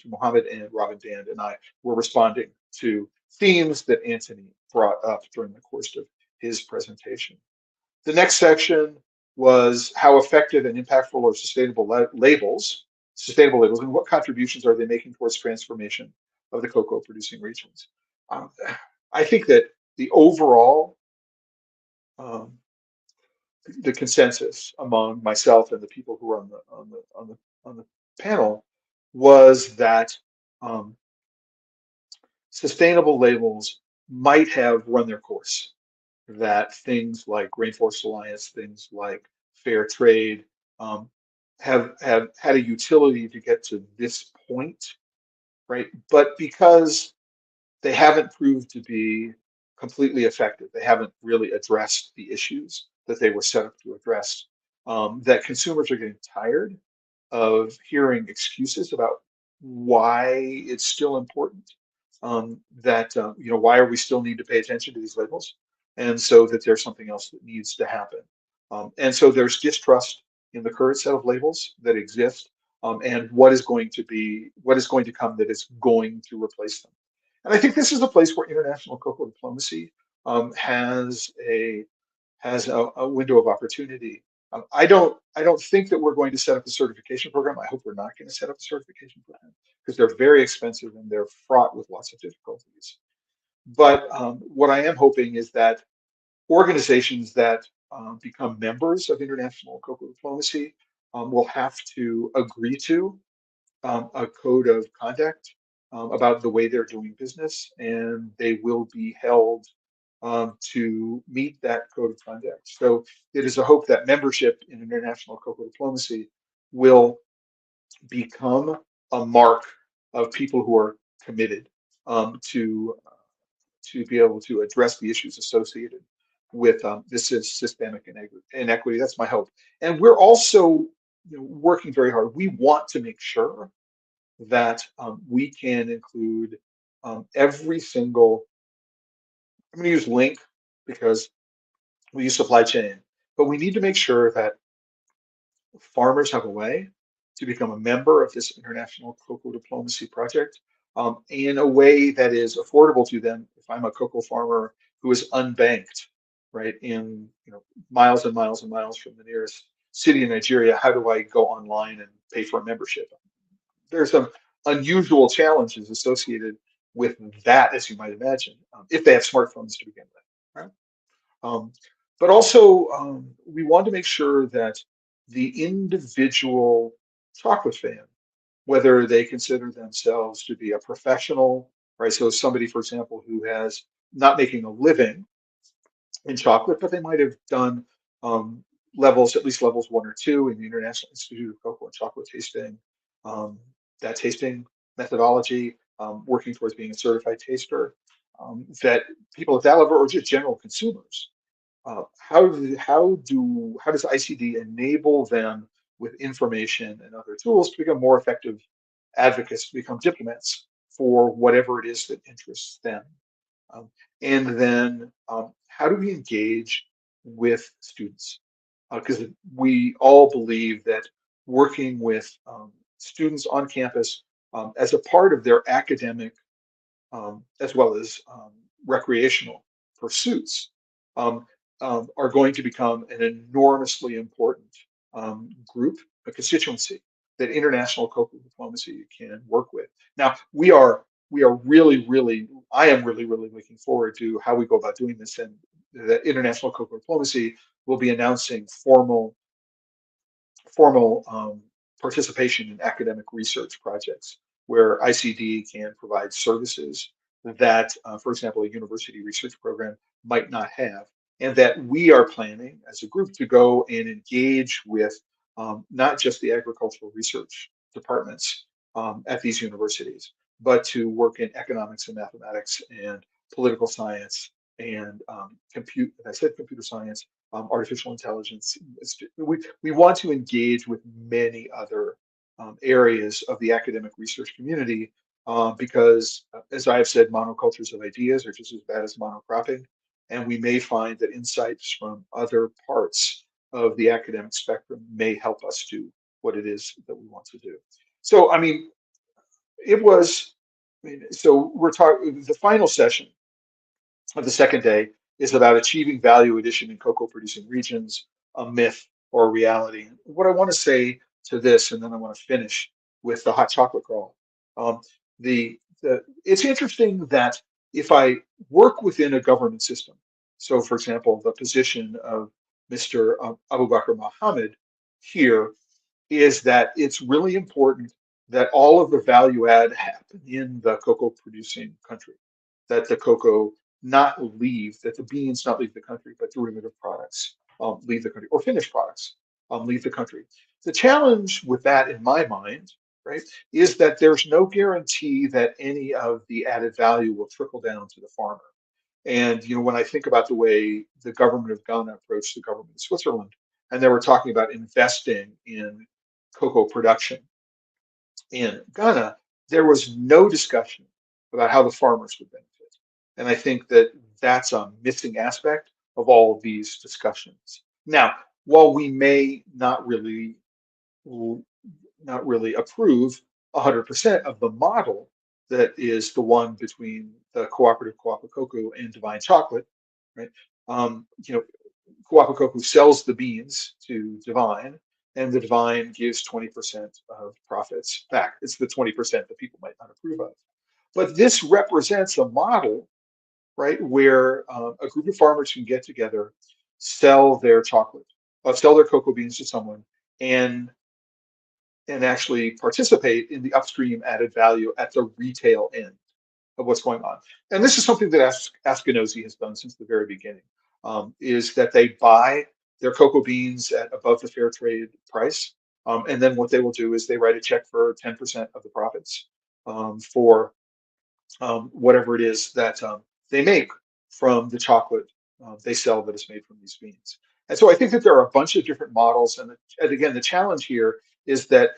Mohammed and Robin Dand and I were responding to themes that Anthony brought up during the course of his presentation. The next section was how effective and impactful are sustainable labels, and what contributions are they making towards transformation of the cocoa producing regions. Um, I think that the overall um, the consensus among myself and the people who were on the panel was that um, sustainable labels might have run their course. That things like Rainforest Alliance, things like fair trade, have had a utility to get to this point, right? But because they haven't proved to be completely effective. They haven't really addressed the issues that they were set up to address. That consumers are getting tired of hearing excuses about why it's still important. Why are we still need to pay attention to these labels, and so that there's something else that needs to happen. And so there's distrust in the current set of labels that exist, and what is going to come that is going to replace them. And I think this is a place where international cocoa diplomacy has a window of opportunity. I don't think that we're going to set up a certification program. I hope we're not going to set up a certification program because they're very expensive and they're fraught with lots of difficulties. But what I am hoping is that organizations that become members of international cocoa diplomacy will have to agree to a code of conduct about the way they're doing business, and they will be held to meet that code of conduct. So it is a hope that membership in international cocoa diplomacy will become a mark of people who are committed to be able to address the issues associated with this is systemic inequity. That's my hope. And we're also working very hard. We want to make sure that we can include every single, I'm going to use link because we use supply chain, but we need to make sure that farmers have a way to become a member of this international cocoa diplomacy project in a way that is affordable to them. If I'm a cocoa farmer who is unbanked, right, in miles and miles and miles from the nearest city in Nigeria, how do I go online and pay for a membership? There's some unusual challenges associated with that, as you might imagine, if they have smartphones to begin with, right? Um, but also, we want to make sure that the individual chocolate fan, whether they consider themselves to be a professional, right? So somebody, for example, who has not making a living in chocolate, but they might have done um, levels, at least levels 1 or 2 in the International Institute of Cocoa and Chocolate Tasting, um, that tasting methodology, working towards being a certified taster, that people at that level or just general consumers how does ICD enable them with information and other tools to become more effective advocates, to become diplomats for whatever it is that interests them? Um, and then how do we engage with students? Because we all believe that working with students on campus as a part of their academic as well as recreational pursuits, um, are going to become an enormously important group, a constituency that international cocoa diplomacy can work with. Now, we are really, really, I am really, really looking forward to how we go about doing this, and that international cocoa diplomacy will be announcing formal participation in academic research projects where ICD can provide services that, for example, a university research program might not have. And that we are planning as a group to go and engage with not just the agricultural research departments at these universities, but to work in economics and mathematics and political science and compute, as I said, computer science, artificial intelligence. We want to engage with many other areas of the academic research community because, as I have said, monocultures of ideas are just as bad as monocropping. And we may find that insights from other parts of the academic spectrum may help us do what it is that we want to do. So, I mean, it was, so we're talking, the final session of the second day is about achieving value addition in cocoa producing regions, a myth or a reality. What I want to say to this, and then I want to finish with the hot chocolate crawl. Um, it's interesting that if I work within a government system, so for example, the position of Mr. Abu Bakr Mohammed here is that it's really important that all of the value add happen in the cocoa producing country, that the cocoa not leave, that the beans not leave the country, but derivative products leave the country, or finished products leave the country. The challenge with that, in my mind, right, is that there's no guarantee that any of the added value will trickle down to the farmer. And when I think about the way the government of Ghana approached the government of Switzerland, and they were talking about investing in cocoa production in Ghana, there was no discussion about how the farmers would benefit. And I think that that's a missing aspect of all of these discussions. Now, while we may not really approve 100% of the model that is the one between the cooperative co-op cocoa and Divine Chocolate, right? You know, co-op cocoa sells the beans to Divine, and the Divine gives 20% of profits back. It's the 20% that people might not approve of. But this represents a model, right, where a group of farmers can get together, sell their chocolate, sell their cocoa beans to someone, and actually participate in the upstream added value at the retail end of what's going on. And this is something that Askinosie has done since the very beginning, is that they buy their cocoa beans at above the fair trade price. And then what they will do is they write a check for 10% of the profits for whatever it is that they make from the chocolate they sell that is made from these beans. And so I think that there are a bunch of different models. And again, the challenge here is that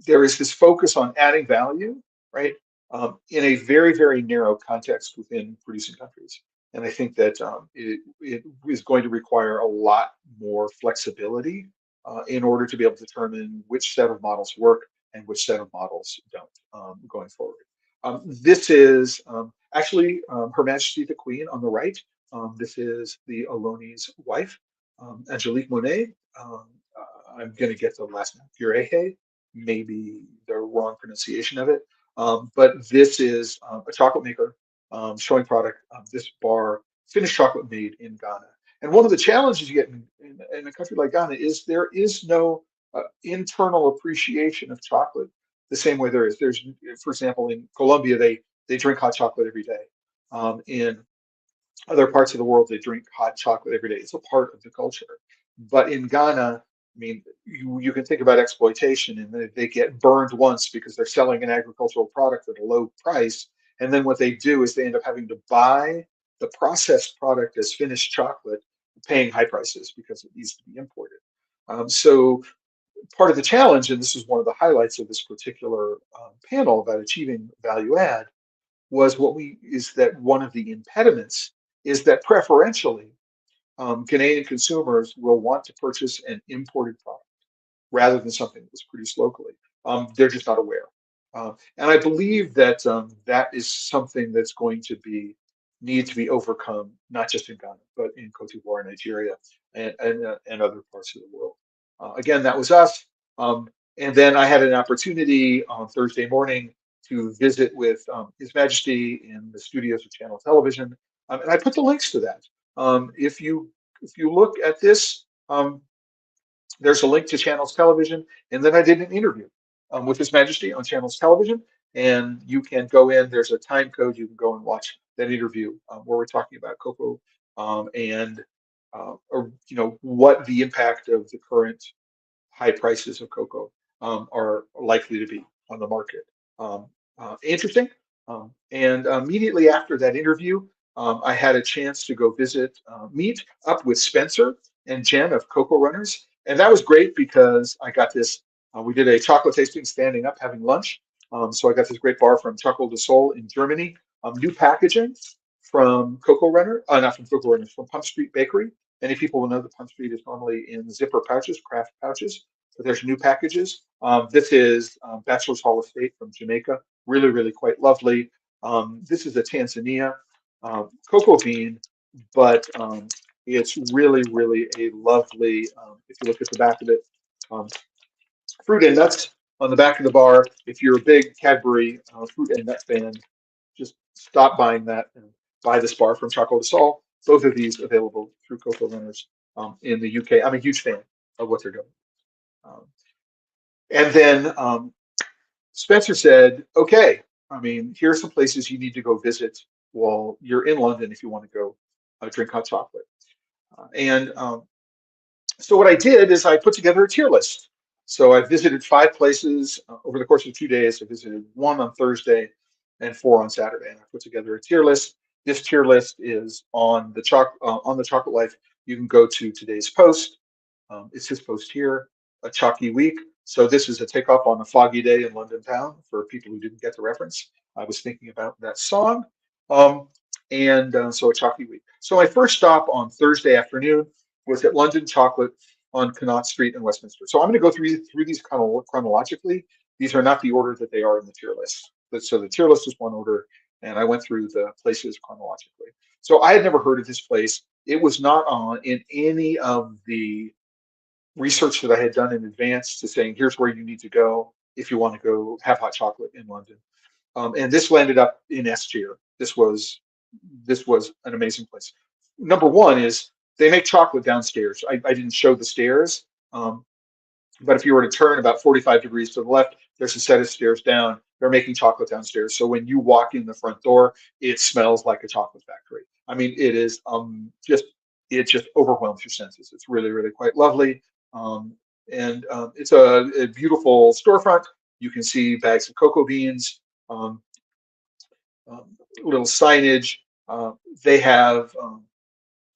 there is this focus on adding value, right? in a very, very narrow context within producing countries. And I think that it is going to require a lot more flexibility in order to be able to determine which set of models work and which set of models don't going forward. This is actually Her Majesty the Queen on the right. This is the Oloni's wife, Angelique Monet. I'm going to get the last name, Cureje, maybe the wrong pronunciation of it. But this is a chocolate maker showing product. This bar, finished chocolate made in Ghana. And one of the challenges you get in a country like Ghana is there is no internal appreciation of chocolate the same way there is. There's, for example, in Colombia, they drink hot chocolate every day. In other parts of the world, they drink hot chocolate every day. It's a part of the culture. But in Ghana, I mean, you can think about exploitation, and they get burned once because they're selling an agricultural product at a low price. And then what they do is they end up having to buy the processed product as finished chocolate, paying high prices because it needs to be imported. So part of the challenge, and this is one of the highlights of this particular panel about achieving value add, was is that one of the impediments is that preferentially Canadian consumers will want to purchase an imported product rather than something that was produced locally. They're just not aware. And I believe that that is something that's going to need to be overcome, not just in Ghana, but in Cote d'Ivoire, Nigeria, and other parts of the world. Again, that was us. And then I had an opportunity on Thursday morning to visit with His Majesty in the studios of Channel Television, and I put the links to that. If you look at this, there's a link to Channels Television, and then I did an interview with His Majesty on Channels Television, and you can go in. There's a time code. You can go and watch that interview where we're talking about cocoa and or, what the impact of the current high prices of cocoa are likely to be on the market. Interesting. And immediately after that interview, I had a chance to go meet up with Spencer and Jen of Cocoa Runners. And that was great because I got this, we did a chocolate tasting standing up having lunch. So I got this great bar from Chocolate de Sol in Germany. New packaging from Cocoa Runner, not from Cocoa Runners, from Pump Street Bakery. Many people will know that Pump Street is normally in zipper pouches, craft pouches. But there's new packages. This is Bachelor's Hall Estate from Jamaica. Really, really quite lovely. This is a Tanzania cocoa bean, but it's really, really a lovely, if you look at the back of it, fruit and nuts on the back of the bar. If you're a big Cadbury fruit and nut fan, just stop buying that and buy this bar from Chocolate de Sol. Both of these available through Cocoa Runners in the UK. I'm a huge fan of what they're doing. And then Spencer said, okay, I mean, here are some places you need to go visit while you're in London if you want to go drink hot chocolate. So what I did is I put together a tier list. So I visited 5 places over the course of 2 days. I visited 1 on Thursday and 4 on Saturday. And I put together a tier list. This tier list is on the Chocolate Life. You can go to today's post. It's his post here, a chalky week. So this is a takeoff on a foggy day in London town for people who didn't get the reference. I was thinking about that song. So a chalky week. So my first stop on Thursday afternoon was at London Chocolate on Connaught Street in Westminster. So I'm going to go through these kind of chronologically. These are not the order that they are in the tier list. So the tier list is one order, and I went through the places chronologically. So I had never heard of this place. It was not on in any of the research that I had done in advance to saying, here's where you need to go if you want to go have hot chocolate in London. And this landed up in S tier. This was an amazing place. Number one is they make chocolate downstairs. I didn't show the stairs, but if you were to turn about 45 degrees to the left, there's a set of stairs down. They're making chocolate downstairs. So when you walk in the front door, it smells like a chocolate factory. I mean, it is it just overwhelms your senses. It's really, really quite lovely. It's a beautiful storefront. You can see bags of cocoa beans, little signage. They have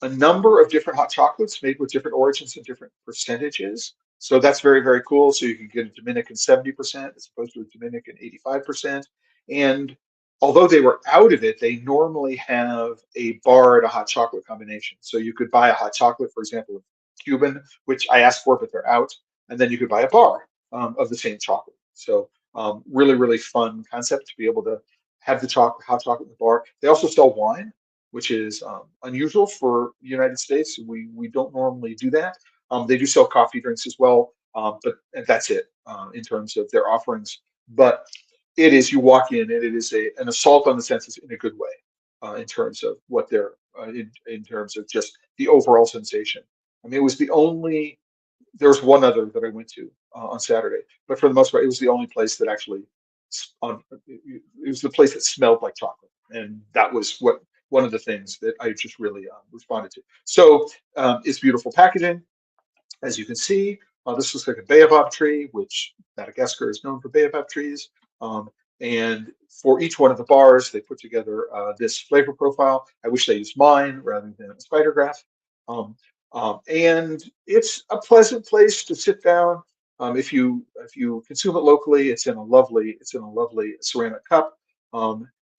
a number of different hot chocolates made with different origins and different percentages. So that's very, very cool. So you can get a Dominican 70% as opposed to a Dominican 85%. And although they were out of it, they normally have a bar and a hot chocolate combination. So you could buy a hot chocolate, for example, of Cuban, which I asked for, but they're out. And then you could buy a bar of the same chocolate. So really, really fun concept to be able to have the chocolate, hot chocolate in the bar. They also sell wine, which is unusual for the United States. We don't normally do that. They do sell coffee drinks as well, but that's it in terms of their offerings. But it is, you walk in and it is an assault on the senses in a good way in terms of what they're in terms of just the overall sensation. I mean, it was the only, there was one other that I went to on Saturday, but for the most part, it was the only place that actually, it was the place that smelled like chocolate. And that was what one of the things that I just really responded to. So it's beautiful packaging, as you can see. This looks like a baobab tree, which Madagascar is known for baobab trees. Um, and for each one of the bars, they put together this flavor profile. I wish they used mine rather than a spider graph. And it's a pleasant place to sit down. If you consume it locally, it's in a lovely ceramic cup,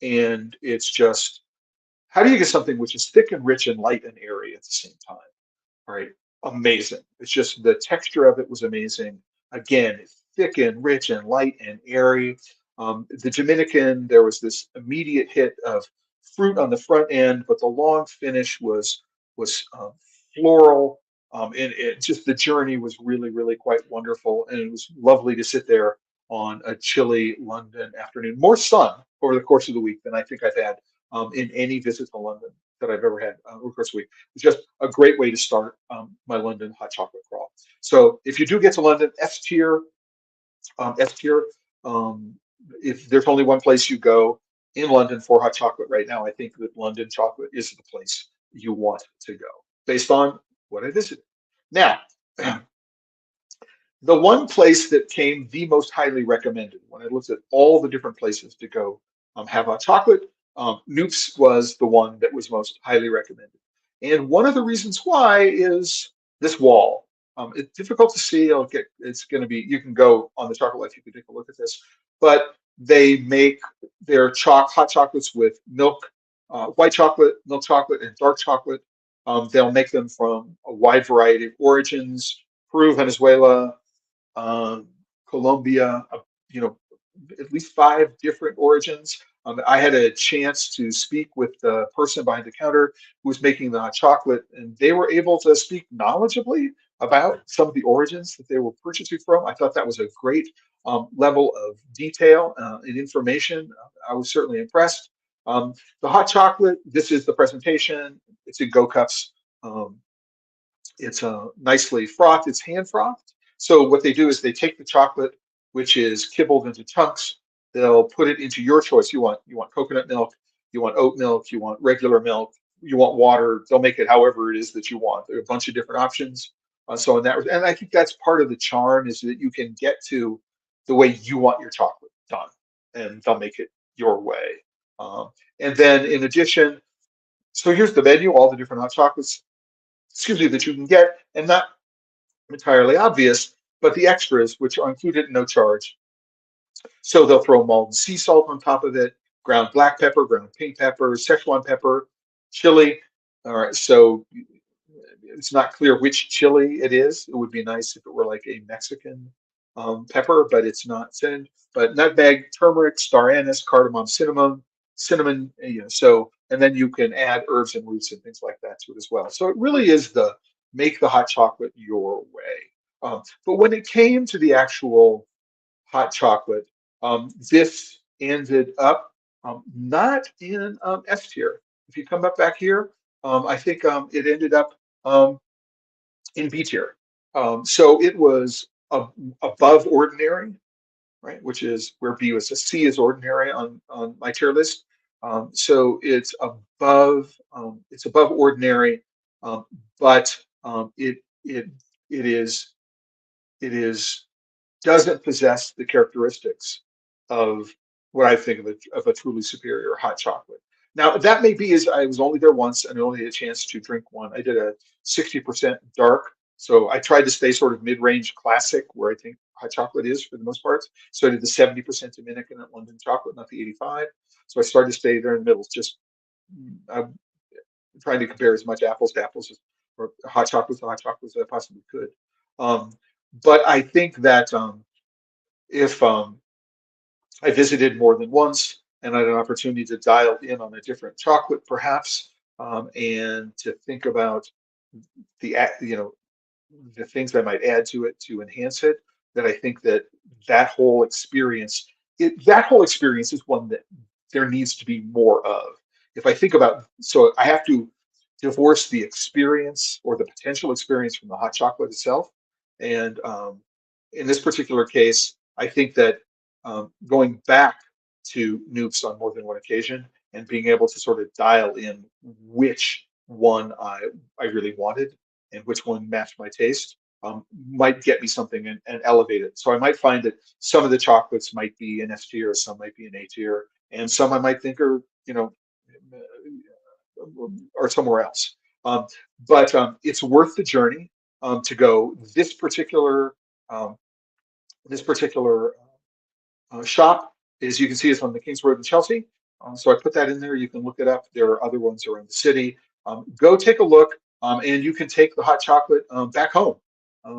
and it's just, how do you get something which is thick and rich and light and airy at the same time? All right, amazing. It's just the texture of it was amazing. Again, it's thick and rich and light and airy. The Dominican, there was this immediate hit of fruit on the front end, but the long finish was floral. And it just, the journey was really, really quite wonderful, and it was lovely to sit there on a chilly London afternoon. More sun over the course of the week than I think I've had in any visit to London that I've ever had over the course of the week. It's just a great way to start my London hot chocolate crawl. So if you do get to London, S tier, S tier. Um, if there's only one place you go in London for hot chocolate right now, I think that London chocolate is the place you want to go based on what I visited. Now, the one place that came the most highly recommended when I looked at all the different places to go have hot chocolate, Noops was the one that was most highly recommended. And one of the reasons why is this wall. It's difficult to see. It's going to be, you can go on the Chocolate Life, you can take a look at this, but they make their hot chocolates with milk, white chocolate, milk chocolate, and dark chocolate. They'll make them from a wide variety of origins: Peru, Venezuela, um, Colombia, you know, at least 5 different origins. I had a chance to speak with the person behind the counter who was making the hot chocolate, and they were able to speak knowledgeably about some of the origins that they were purchasing from. I thought that was a great level of detail and information. I was certainly impressed. The hot chocolate, this is the presentation. It's in Go Cups. Um, it's nicely frothed. It's hand frothed. So what they do is they take the chocolate, which is kibbled into chunks. They'll put it into your choice. You want coconut milk, you want oat milk, you want regular milk, you want water. They'll make it however it is that you want. There are a bunch of different options. So in that, and I think that's part of the charm is that you can get to the way you want your chocolate done, and they'll make it your way. Um, and then in addition, so here's the menu, all the different hot chocolates, excuse me, that you can get, and not entirely obvious, but the extras, which are included at no charge. So they'll throw malted sea salt on top of it, ground black pepper, ground pink pepper, Szechuan pepper, chili. All right, so it's not clear which chili it is. It would be nice if it were like a Mexican pepper, but it's not. But nutmeg, turmeric, star anise, cardamom, cinnamon. So, and then you can add herbs and roots and things like that to it as well. So it really is the make the hot chocolate your way. But when it came to the actual hot chocolate, this ended up not in S tier. If you come up back here, I think it ended up um, in B tier. So it was above ordinary, right? Which is where B was. A C is ordinary on my tier list. So it's above ordinary, um, but it is it is doesn't possess the characteristics of what I think of a truly superior hot chocolate. Now, that may be as I was only there once and I only had a chance to drink one. I did a 60% dark, So I tried to stay sort of mid-range classic, where I think hot chocolate is for the most part. So I did the 70% Dominican at London chocolate, not the 85. So I started to stay there in the middle, just I'm trying to compare as much apples to apples as, or hot chocolate to hot chocolate as I possibly could. Um, but I think that if I visited more than once and I had an opportunity to dial in on a different chocolate, perhaps, and to think about the things I might add to it to enhance it, that I think that that whole experience is one that there needs to be more of. If I think about, so I have to divorce the experience or the potential experience from the hot chocolate itself. And in this particular case, I think that going back to Noops on more than one occasion and being able to sort of dial in which one I really wanted and which one matched my taste might get me something and elevate it. So I might find that some of the chocolates might be an S tier, some might be an A tier, and some I might think are, or somewhere else. Um, but it's worth the journey to go. Um, this particular shop is, you can see, it's on the Kings Road in Chelsea. So I put that in there. You can look it up. There are other ones around the city. Go take a look, and you can take the hot chocolate back home.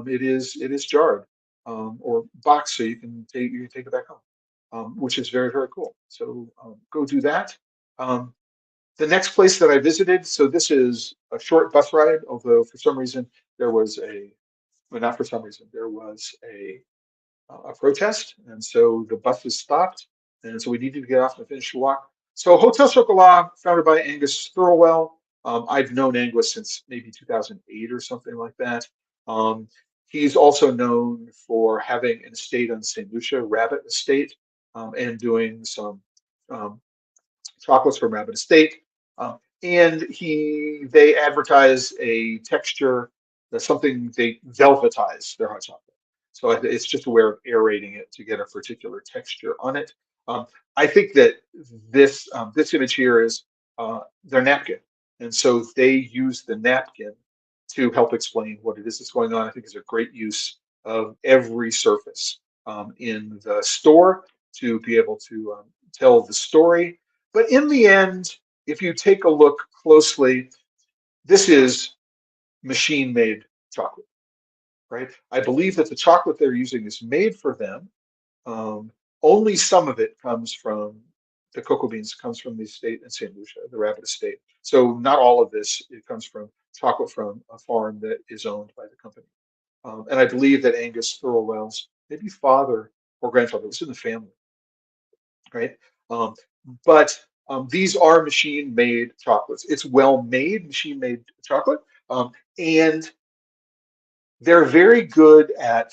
It is jarred or boxed, so you can take it back home, which is very, very cool. So go do that. Um, the next place that I visited, so this is a short bus ride, although for some reason there was well, not for some reason, there was a protest, and so the bus was stopped, and so we needed to get off and finish the walk. So Hotel Chocolat, founded by Angus Thirlwell. I've known Angus since maybe 2008 or something like that. Um, he's also known for having an estate on St. Lucia, Rabbit Estate, and doing some um, chocolates from Rabbit Estate. And they advertise a texture, that's something they velvetize their hot chocolate. So it's just a way of aerating it to get a particular texture on it. I think that this image here is their napkin, and so they use the napkin to help explain what it is that's going on. I think is a great use of every surface in the store to be able to tell the story. But in the end, if you take a look closely, this is machine-made chocolate, right? I believe that the chocolate they're using is made for them. Um, Only some of it comes from the cocoa beans, comes from the estate in St. Lucia, the Rabbit Estate. So not all of this, it comes from chocolate from a farm that is owned by the company. And I believe that Angus Thirlwell's maybe father or grandfather was in the family, right? Um, but these are machine-made chocolates. It's well-made, machine-made chocolate, and they're very good at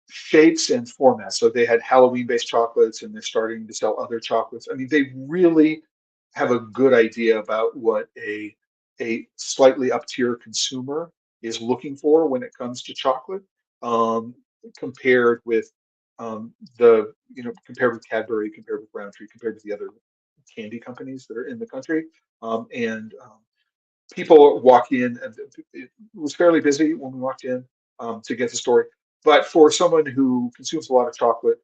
shapes and formats. So they had Halloween-based chocolates, and they're starting to sell other chocolates. I mean, they really have a good idea about what a slightly up-tier consumer is looking for when it comes to chocolate, um, compared with compared with Cadbury, compared with Roundtree, compared with the other candy companies that are in the country. And people walk in, and it was fairly busy when we walked in to get the story. But for someone who consumes a lot of chocolate,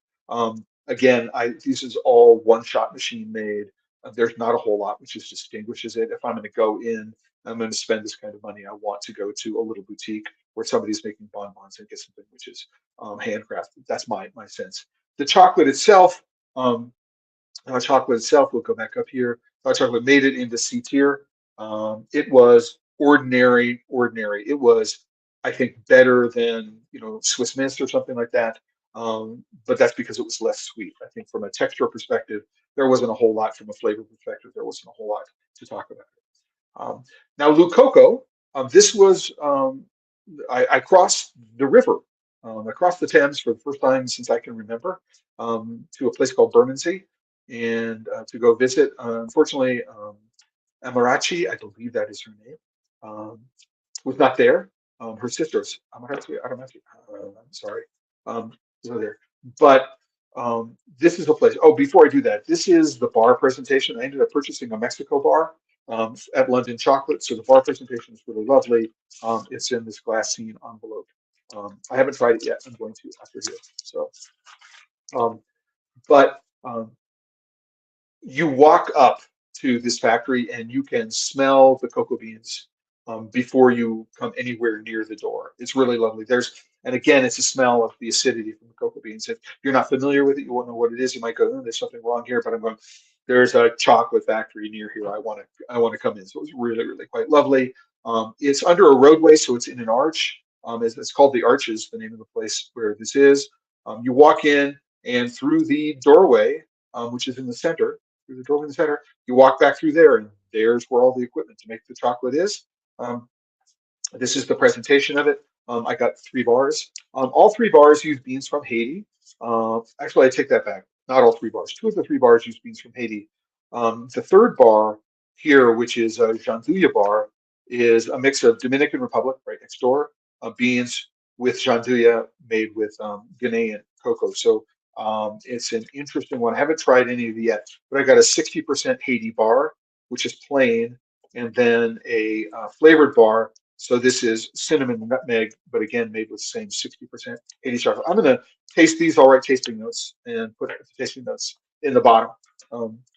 again, this is all one-shot machine made. There's not a whole lot which just distinguishes it. If I'm going to go in, I'm going to spend this kind of money, I want to go to a little boutique where somebody's making bonbons and get something which is handcrafted. That's my sense. The chocolate itself, we'll go back up here. Chocolate made it into C tier. It was ordinary, ordinary. It was, I think, better than Swiss Miss or something like that. But that's because it was less sweet. I think from a texture perspective, there wasn't a whole lot. From a flavor perspective, there wasn't a whole lot to talk about. Now, Lucoco, this was I crossed the river. I crossed the Thames for the first time since I can remember, to a place called Bermondsey, and to go visit. Unfortunately, Amarachi, I believe that is her name, was not there. Her sisters, Amarachi, I'm sorry, was not there. But this is a place. Oh, before I do that, this is the bar presentation. I ended up purchasing a Mexico bar. at London Chocolate. So the bar presentation is really lovely. It's in this glassine envelope. I haven't tried it yet. I'm going to after here. So, um, but you walk up to this factory and you can smell the cocoa beans before you come anywhere near the door. It's really lovely. And again, it's a smell of the acidity from the cocoa beans. If you're not familiar with it, you won't know what it is. You might go, oh, there's something wrong here, but I'm going, there's a chocolate factory near here. I want to come in. So it's really, really quite lovely. It's under a roadway, so it's in an arch. It's called the Arches, the name of the place where this is. You walk in, and through the doorway, which is in the center, through the doorway in the center, you walk back through there, and there's where all the equipment to make the chocolate is. Um, this is the presentation of it. I got 3 bars. All 3 bars use beans from Haiti. Actually, I take that back. Not all 3 bars. 2 of the 3 bars use beans from Haiti. The third bar here, which is a Gianduja bar, is a mix of Dominican Republic, right next door, beans with Gianduja made with Ghanaian cocoa. So it's an interesting one. I haven't tried any of it yet, but I got a 60% Haiti bar, which is plain, and then a flavored bar. So this is cinnamon and nutmeg, but again, made with the same 60% Haiti chocolate. I'm going to taste these. I'll write tasting notes and put the tasting notes in the bottom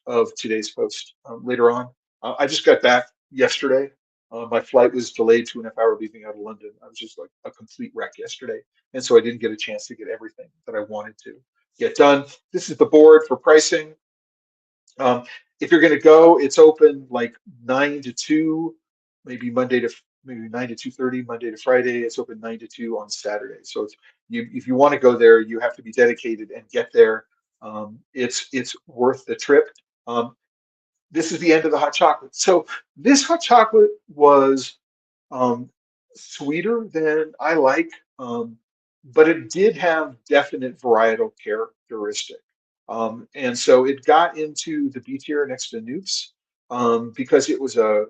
of today's post later on. I just got back yesterday. My flight was delayed 2.5 hours leaving out of London. I was just like a complete wreck yesterday. And so I didn't get a chance to get everything that I wanted to get done. This is the board for pricing. If you're going to go, it's open like 9 to 2, maybe 9 to 2:30, Monday to Friday. It's open 9 to 2 on Saturday. So if you want to go there, you have to be dedicated and get there. It's worth the trip. This is the end of the hot chocolate. So this hot chocolate was um, sweeter than I like, but it did have definite varietal characteristic. And so it got into the B tier next to Noops because it was a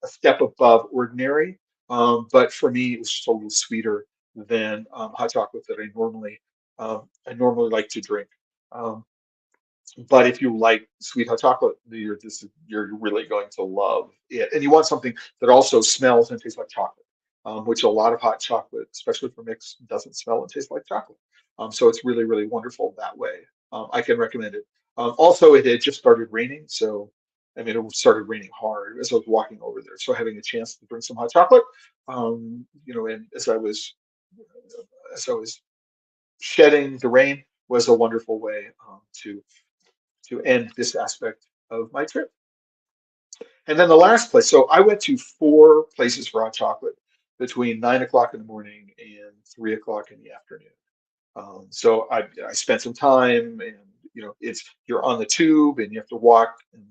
step above ordinary. But for me, it was just a little sweeter than hot chocolate that I normally like to drink. Um, but if you like sweet hot chocolate, you're really going to love it. And you want something that also smells and tastes like chocolate, which a lot of hot chocolate, especially for mix, doesn't smell and taste like chocolate. So it's really, really wonderful that way. I can recommend it. Also, it had just started raining, so I mean, it started raining hard as I was walking over there. So having a chance to drink some hot chocolate, and as I was shedding the rain was a wonderful way to end this aspect of my trip. And then the last place, so I went to 4 places for hot chocolate between 9 o'clock in the morning and 3 o'clock in the afternoon. So I spent some time, and you're on the tube and you have to walk, and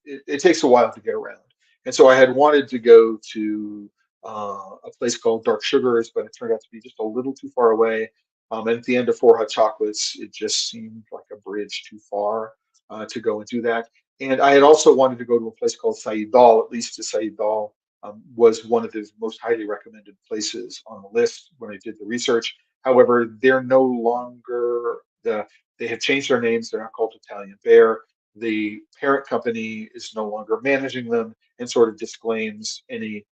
it takes a while to get around. And so I had wanted to go to a place called Dark Sugars, but it turned out to be just a little too far away. And at the end of 4 hot chocolates, it just seemed like a bridge too far to go and do that. And I had also wanted to go to a place called Saeed Dal. At least to Saeed Dal was one of the most highly recommended places on the list when I did the research. However, they're no longer they have changed their names. They're not called Italian Bear. The parent company is no longer managing them and sort of disclaims any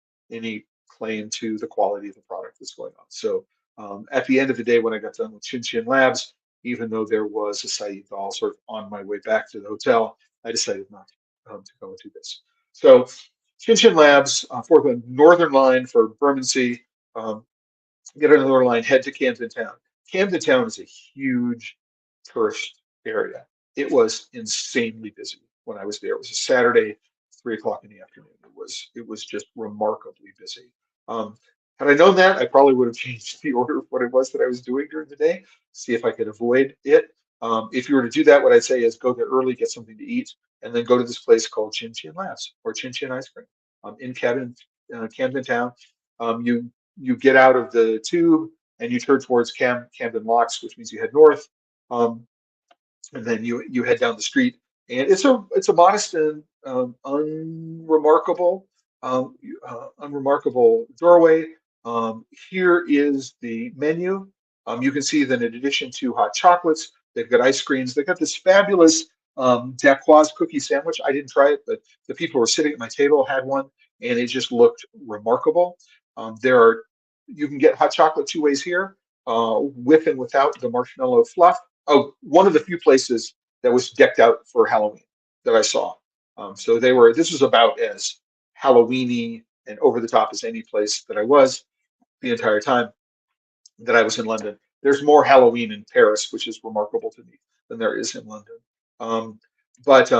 claim to the quality of the product that's going on. So at the end of the day, when I got done with Chin Chin Labs, even though there was a Saeed Dal sort of on my way back to the hotel, I decided not to go and do this. So Chin Chin Labs for the Northern Line for Bermondsey. Get another line, head to Camden Town. Camden Town is a huge tourist area. It was insanely busy when I was there. It was a Saturday, 3 o'clock in the afternoon. It was just remarkably busy. Had I known that, I probably would have changed the order of what it was that I was doing during the day, see if I could avoid it. If you were to do that, what I'd say is go there early, get something to eat, and then go to this place called Chin Chin Labs or Chin Chin Ice Cream in Camden Town. You get out of the tube and you turn towards Camden Locks, which means you head north, and then you head down the street. And it's a modest and unremarkable doorway. Here is the menu. You can see that in addition to hot chocolates, they've got ice creams. They've got this fabulous Dacquoise cookie sandwich. I didn't try it, but the people who were sitting at my table had one, and it just looked remarkable. There are You can get hot chocolate two ways here, with and without the marshmallow fluff. Oh, one of the few places that was decked out for Halloween that I saw. So they were. This was about as Halloweeny and over the top as any place that I was the entire time that I was in London. There's more Halloween in Paris, which is remarkable to me, than there is in London. Um, but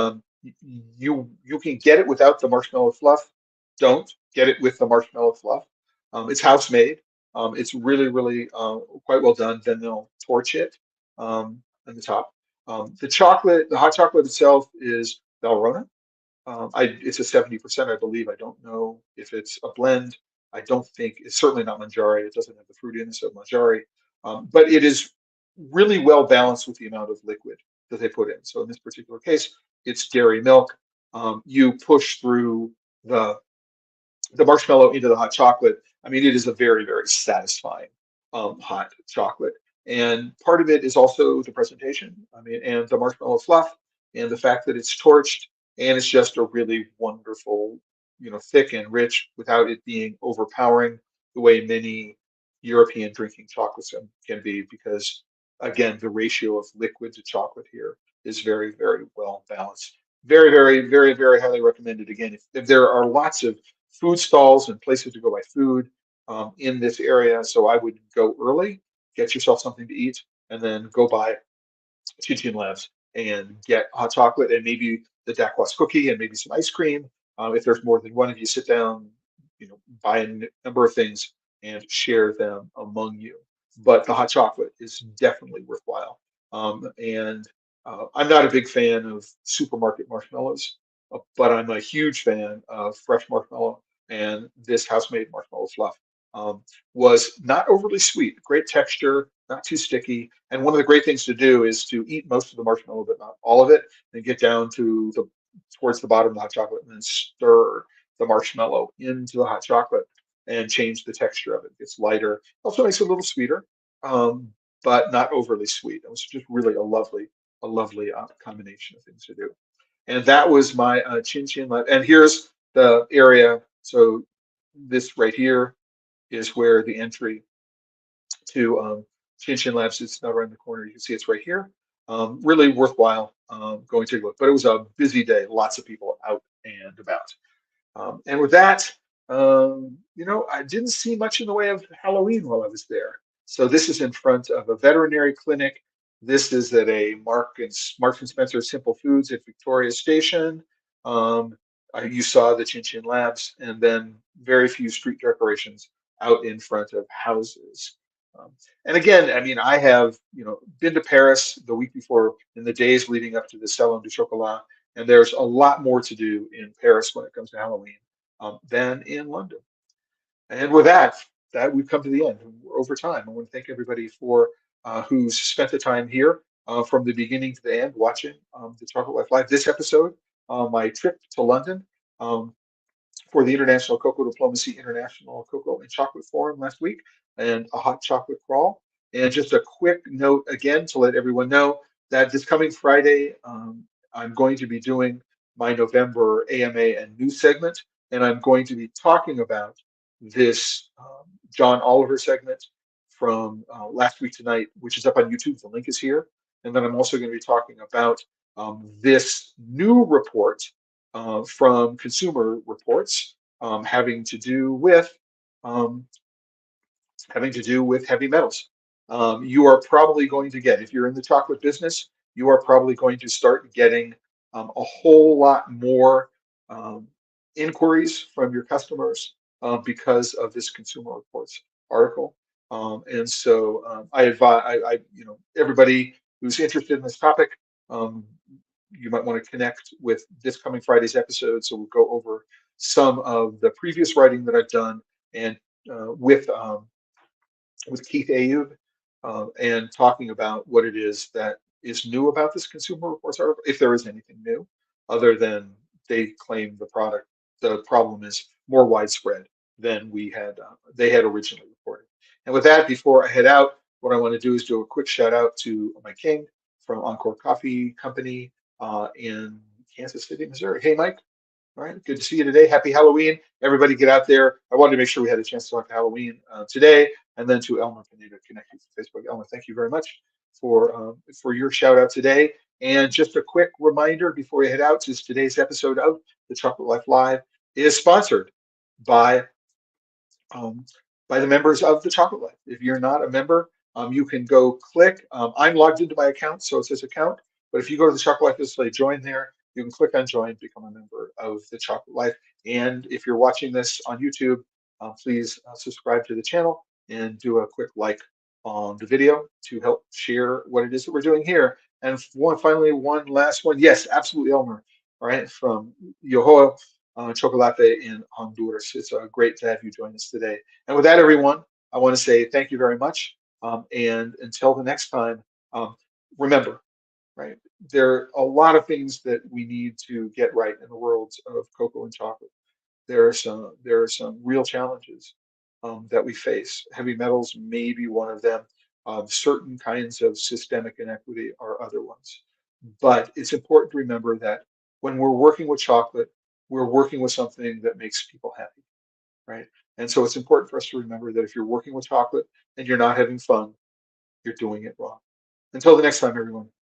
you can get it without the marshmallow fluff. Don't get it with the marshmallow fluff. It's house made. It's really quite well done. Then they'll torch it on the top. The hot chocolate itself is Valrhona. It's a 70%, I believe. I don't know if it's a blend. I don't think it's certainly not Manjari. It doesn't have the fruitiness of Manjari, but it is really well balanced with the amount of liquid that they put in. So in this particular case, it's dairy milk. You push through the the marshmallow into the hot chocolate. I mean, it is a very satisfying hot chocolate. And part of it is also the presentation. I mean, and the marshmallow fluff and the fact that it's torched and it's just a really wonderful, thick and rich without it being overpowering the way many European drinking chocolates can be, because again, the ratio of liquid to chocolate here is very well balanced. Very highly recommended. Again, if there are lots of food stalls and places to go buy food in this area. So I would go early, get yourself something to eat, and then go buy Chin Chin Labs and get hot chocolate and maybe the Dacquoise cookie and maybe some ice cream. If there's more than one of you, sit down, buy a number of things and share them among you. But the hot chocolate is definitely worthwhile. And I'm not a big fan of supermarket marshmallows, but I'm a huge fan of fresh marshmallow. And this house-made marshmallow fluff was not overly sweet, great texture, not too sticky. And one of the great things to do is to eat most of the marshmallow, but not all of it, and get down to towards the bottom of the hot chocolate, and then stir the marshmallow into the hot chocolate and change the texture of it. It's lighter, also makes it a little sweeter, um, but not overly sweet. It was just really a lovely combination of things to do. And that was my Chin Chin Lab. And here's the area. So this right here is where the entry to Chin Chin Labs is, not around the corner. You can see it's right here. Really worthwhile going to take a look. But it was a busy day, lots of people out and about. And with that, I didn't see much in the way of Halloween while I was there. So this is in front of a veterinary clinic. This is at a Marks and Spencer Simple Foods at Victoria Station. You saw the Chin Chin Labs, and then very few street decorations out in front of houses. And again, I mean, I have been to Paris the week before in the days leading up to the Salon du Chocolat, and there's a lot more to do in Paris when it comes to Halloween than in London. And with that we've come to the end. We're over time. I want to thank everybody for who's spent the time here from the beginning to the end watching the Chocolate Life Live. This episode, my trip to London for the International Cocoa Diplomacy International Cocoa and Chocolate Forum last week, and a hot chocolate crawl. And just a quick note again to let everyone know that this coming Friday, I'm going to be doing my November AMA and news segment, and I'm going to be talking about this John Oliver segment from last week tonight, which is up on YouTube. The link is here. And then I'm also going to be talking about this new report from Consumer Reports having to do with heavy metals. You are probably going to get, if you're in the chocolate business, you are probably going to start getting a whole lot more inquiries from your customers because of this Consumer Reports article. And so I advise, everybody who's interested in this topic, you might want to connect with this coming Friday's episode. So we'll go over some of the previous writing that I've done, and with Keith Ayub, and talking about what it is that is new about this Consumer Reports article, if there is anything new, other than they claim the problem is more widespread than they had originally reported. And with that, before I head out, what I want to do is do a quick shout out to my king from Encore Coffee Company. in Kansas City, Missouri. Hey, Mike. All right, good to see you today. Happy Halloween. Everybody get out there. I wanted to make sure we had a chance to talk Halloween today. And then to Elmer Pineda, connected to Facebook. Elmer, thank you very much for your shout out today. And just a quick reminder before we head out, is today's episode of the Chocolate Life Live is sponsored by um, by the members of the Chocolate Life. If you're not a member, you can go click. I'm logged into my account, so it says account. But if you go to the Chocolate Life display, join there. You can click on join, become a member of the Chocolate Life. And if you're watching this on YouTube, please subscribe to the channel and do a quick like on the video to help share what it is that we're doing here. And finally, one last one. Yes, absolutely, Elmer. All right, from Yohoa Chocolate in Honduras. It's great to have you join us today. And with that, everyone, I want to say thank you very much. And until the next time, remember, right, there are a lot of things that we need to get right in the worlds of cocoa and chocolate. There are some real challenges that we face. Heavy metals may be one of them. Certain kinds of systemic inequity are other ones. But it's important to remember that when we're working with chocolate, we're working with something that makes people happy, right? And so it's important for us to remember that if you're working with chocolate and you're not having fun, you're doing it wrong. Until the next time, everyone.